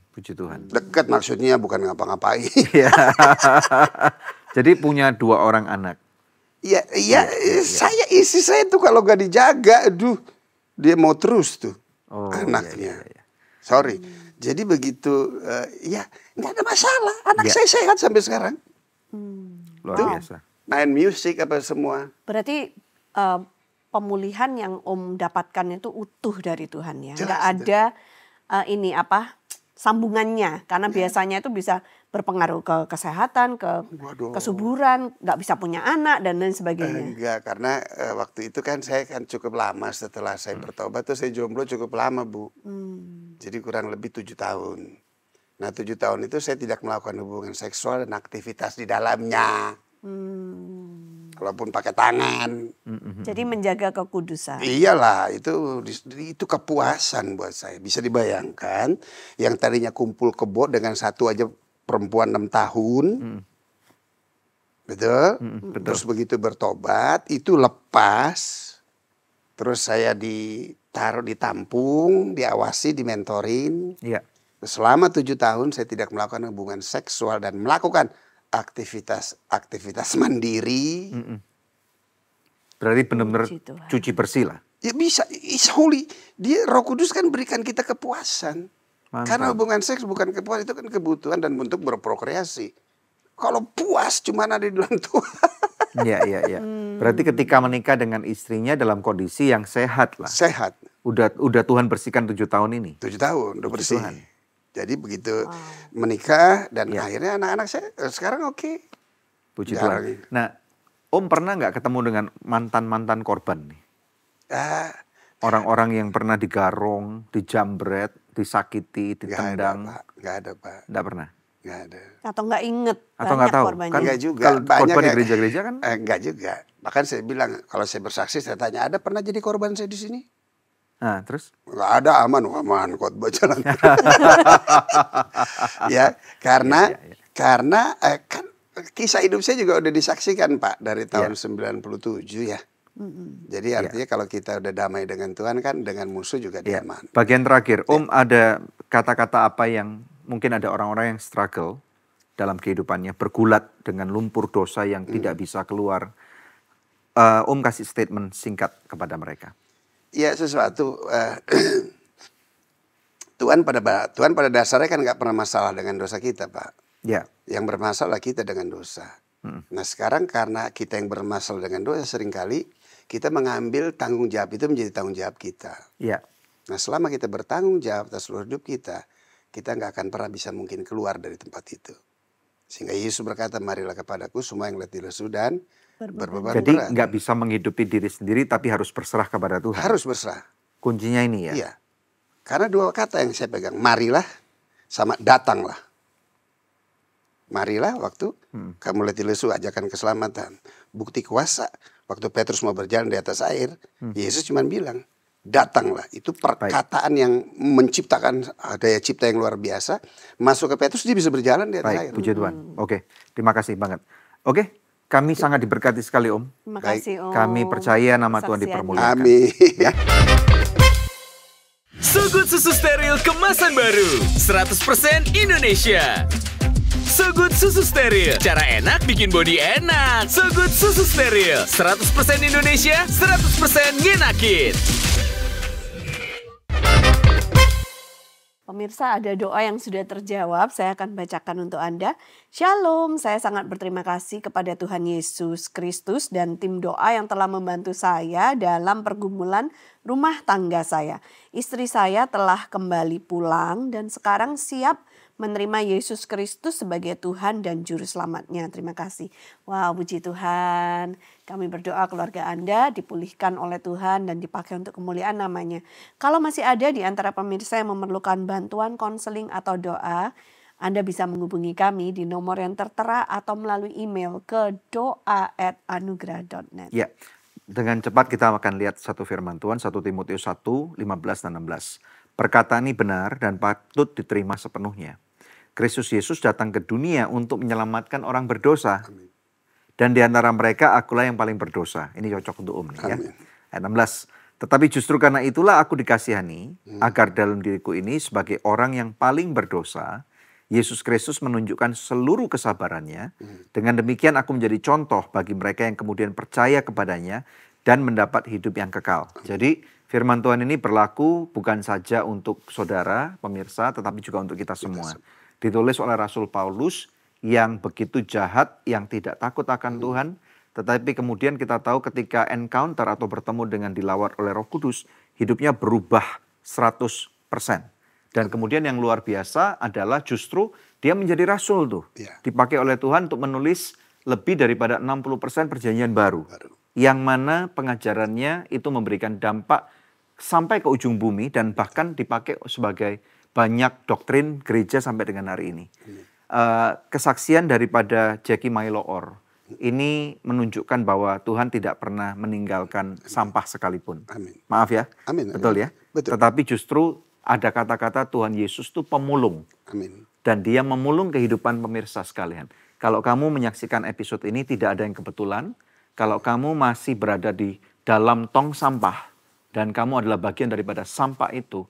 Puji Tuhan. Dekat maksudnya bukan ngapa-ngapain. Iya. Jadi punya 2 orang anak. Iya, saya istri saya tuh kalau gak dijaga, aduh, dia mau terus tuh anaknya. Iya. Sorry. Jadi begitu, ya nggak ada masalah. Anak saya sehat sampai sekarang. Luar biasa. Main musik apa semua. Berarti pemulihan yang Om dapatkan itu utuh dari Tuhan ya. Jelas Nggak itu. ada sambungannya. Karena biasanya itu bisa berpengaruh ke kesehatan, ke Waduh. kesuburan, nggak bisa punya anak dan lain sebagainya. Enggak, karena waktu itu kan saya kan cukup lama setelah saya bertobat tuh saya jomblo cukup lama, Bu. Jadi kurang lebih 7 tahun. Nah 7 tahun itu saya tidak melakukan hubungan seksual dan aktivitas di dalamnya. Walaupun pakai tangan. Jadi menjaga kekudusan. Iyalah, itu kepuasan buat saya. Bisa dibayangkan yang tadinya kumpul kebo dengan satu aja perempuan 6 tahun. Betul? Betul. Terus begitu bertobat, itu lepas. Terus saya ditaruh, ditampung, diawasi, dimentorin. Iya. Selama 7 tahun saya tidak melakukan hubungan seksual dan melakukan aktivitas mandiri. Berarti benar-benar Puji Tuhan. cuci bersih lah. Ya bisa, is holy. Dia Roh Kudus kan berikan kita kepuasan. Mantap. Karena hubungan seks bukan kepuasan, itu kan kebutuhan dan untuk berprokreasi. Kalau puas cuma ada di dalam Tuhan. Iya. Berarti ketika menikah dengan istrinya dalam kondisi yang sehat lah. Sehat. Udah Tuhan bersihkan 7 tahun ini. 7 tahun udah bersih. Tuhan. Jadi begitu menikah dan Ya. akhirnya anak-anak saya sekarang oke. Puji Jarang. Tuhan. Nah, Om pernah nggak ketemu dengan mantan-mantan korban nih? Ah, Orang-orang yang pernah digarong, dijambret, disakiti, ditendang. nggak ada Pak. Nggak pernah? Nggak ada. Atau nggak inget Atau nggak tahu? korbannya. Kan Nggak juga. kalau Banyak korban di yang- gereja-gereja kan? Enggak juga. Bahkan saya bilang kalau saya bersaksi saya tanya ada pernah jadi korban saya di sini? Nah, terus? Nggak ada, aman khotbah jalan. Ya, karena kan kisah hidup saya juga udah disaksikan Pak dari tahun 97 ya. Jadi artinya kalau kita udah damai dengan Tuhan kan dengan musuh juga Ya. aman. Bagian terakhir, Om ada kata-kata apa yang mungkin ada orang-orang yang struggle dalam kehidupannya, bergulat dengan lumpur dosa yang tidak bisa keluar. Om kasih statement singkat kepada mereka. Ya sesuatu Tuhan pada dasarnya kan nggak pernah masalah dengan dosa kita Pak. Ya, Yang bermasalah kita dengan dosa. Nah sekarang karena kita yang bermasalah dengan dosa seringkali kita mengambil tanggung jawab itu menjadi tanggung jawab kita. ya, Nah selama kita bertanggung jawab atas seluruh hidup kita nggak akan pernah bisa mungkin keluar dari tempat itu. Sehingga Yesus berkata, marilah kepadaku semua yang letih lesu dan berbeban jadi berat. nggak bisa menghidupi diri sendiri tapi harus berserah kepada Tuhan. Harus berserah. Kuncinya ini ya. Iya. Karena 2 kata yang saya pegang, marilah sama datanglah. Marilah waktu kamu letih lesu, ajakan keselamatan. Bukti kuasa, waktu Petrus mau berjalan di atas air, Yesus cuma bilang, datanglah. Itu perkataan yang menciptakan daya cipta yang luar biasa. Masuk ke Petrus, dia bisa berjalan di atas air. Baik, puji Tuhan. Oke, terima kasih banget. Oke, kami sangat diberkati sekali Om. Terima Baik. kasih Om. Kami percaya nama Tuhan Kesaksiannya. dipermuliakan. Amin. Ya. So Good Susu Steril kemasan baru 100% Indonesia. So Good Susu Steril, cara enak bikin body enak. So Good Susu Steril, 100% Indonesia, 100% ngenakin. Pemirsa, ada doa yang sudah terjawab, saya akan bacakan untuk Anda. Shalom, saya sangat berterima kasih kepada Tuhan Yesus Kristus dan tim doa yang telah membantu saya dalam pergumulan rumah tangga saya. Istri saya telah kembali pulang dan sekarang siap menerima Yesus Kristus sebagai Tuhan dan Juru Selamatnya. Terima kasih. Wow, puji Tuhan. Kami berdoa keluarga Anda dipulihkan oleh Tuhan dan dipakai untuk kemuliaan namanya. Kalau masih ada di antara pemirsa yang memerlukan bantuan konseling atau doa, Anda bisa menghubungi kami di nomor yang tertera atau melalui email ke doa@anugerah.net. Ya, dengan cepat kita akan lihat satu firman Tuhan, 1 Timotius 1, 15 dan 16. Perkataan ini benar dan patut diterima sepenuhnya. Kristus Yesus datang ke dunia untuk menyelamatkan orang berdosa. Dan di antara mereka akulah yang paling berdosa. Ini cocok untuk Om nih ya. Amin. Ayat 16. Tetapi justru karena itulah aku dikasihani, agar dalam diriku ini sebagai orang yang paling berdosa, Yesus Kristus menunjukkan seluruh kesabarannya. Dengan demikian aku menjadi contoh bagi mereka yang kemudian percaya kepadanya dan mendapat hidup yang kekal. Jadi firman Tuhan ini berlaku bukan saja untuk saudara, pemirsa, tetapi juga untuk kita semua. Ditulis oleh Rasul Paulus yang begitu jahat, yang tidak takut akan Tuhan. Tetapi kemudian kita tahu ketika encounter atau bertemu dengan dilawat oleh Roh Kudus, hidupnya berubah 100%. Dan kemudian yang luar biasa adalah justru dia menjadi rasul tuh. Dipakai oleh Tuhan untuk menulis lebih daripada 60% perjanjian baru. Yang mana pengajarannya itu memberikan dampak sampai ke ujung bumi dan bahkan dipakai sebagai banyak doktrin gereja sampai dengan hari ini. Kesaksian daripada Jackie Mailoor ini menunjukkan bahwa Tuhan tidak pernah meninggalkan sampah sekalipun. Maaf ya, betul ya. Tetapi justru ada kata-kata Tuhan Yesus itu pemulung. Dan dia memulung kehidupan pemirsa sekalian. Kalau kamu menyaksikan episode ini tidak ada yang kebetulan. Kalau kamu masih berada di dalam tong sampah dan kamu adalah bagian daripada sampah itu,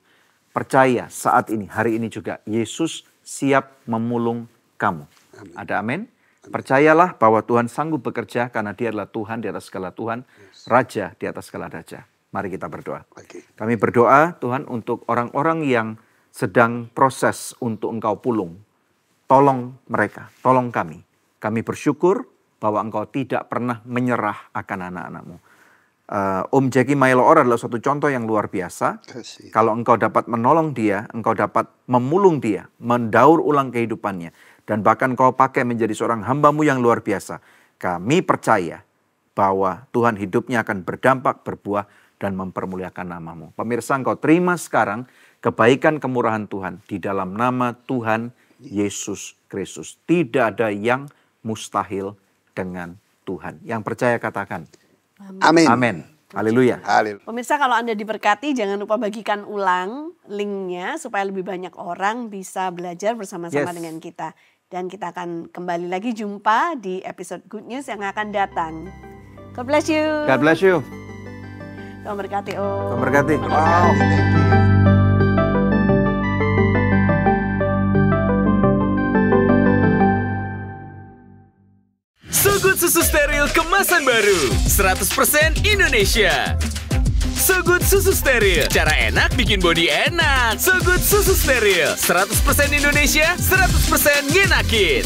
percaya saat ini, hari ini juga Yesus siap memulung kamu. Ada amin? Percayalah bahwa Tuhan sanggup bekerja karena dia adalah Tuhan di atas segala Tuhan, Raja di atas segala Raja. Mari kita berdoa. Kami berdoa Tuhan untuk orang-orang yang sedang proses untuk Engkau pulung. Tolong mereka, tolong kami. Kami bersyukur bahwa Engkau tidak pernah menyerah akan anak-anak-Mu. Om Jackie Mailoor adalah suatu contoh yang luar biasa. Kalau Engkau dapat menolong dia, Engkau dapat memulung dia, mendaur ulang kehidupannya. Dan bahkan Kau pakai menjadi seorang hamba-Mu yang luar biasa. Kami percaya bahwa Tuhan hidupnya akan berdampak, berbuah, dan mempermuliakan nama-Mu. Pemirsa, Engkau terima sekarang kebaikan kemurahan Tuhan di dalam nama Tuhan Yesus Kristus. Tidak ada yang mustahil dengan Tuhan. Yang percaya katakan. Amin. Amin. Haleluya. Pemirsa, kalau Anda diberkati, jangan lupa bagikan ulang linknya supaya lebih banyak orang bisa belajar bersama-sama dengan kita. Dan kita akan kembali lagi jumpa di episode Good News yang akan datang. God bless you. God bless you. Tuhan berkati. Oh. Tuhan berkati. Wow. So Good Susu Steril kemasan baru 100% Indonesia. So Good Susu Steril, cara enak bikin body enak. So Good Susu Steril, 100% Indonesia, 100% ngenakin.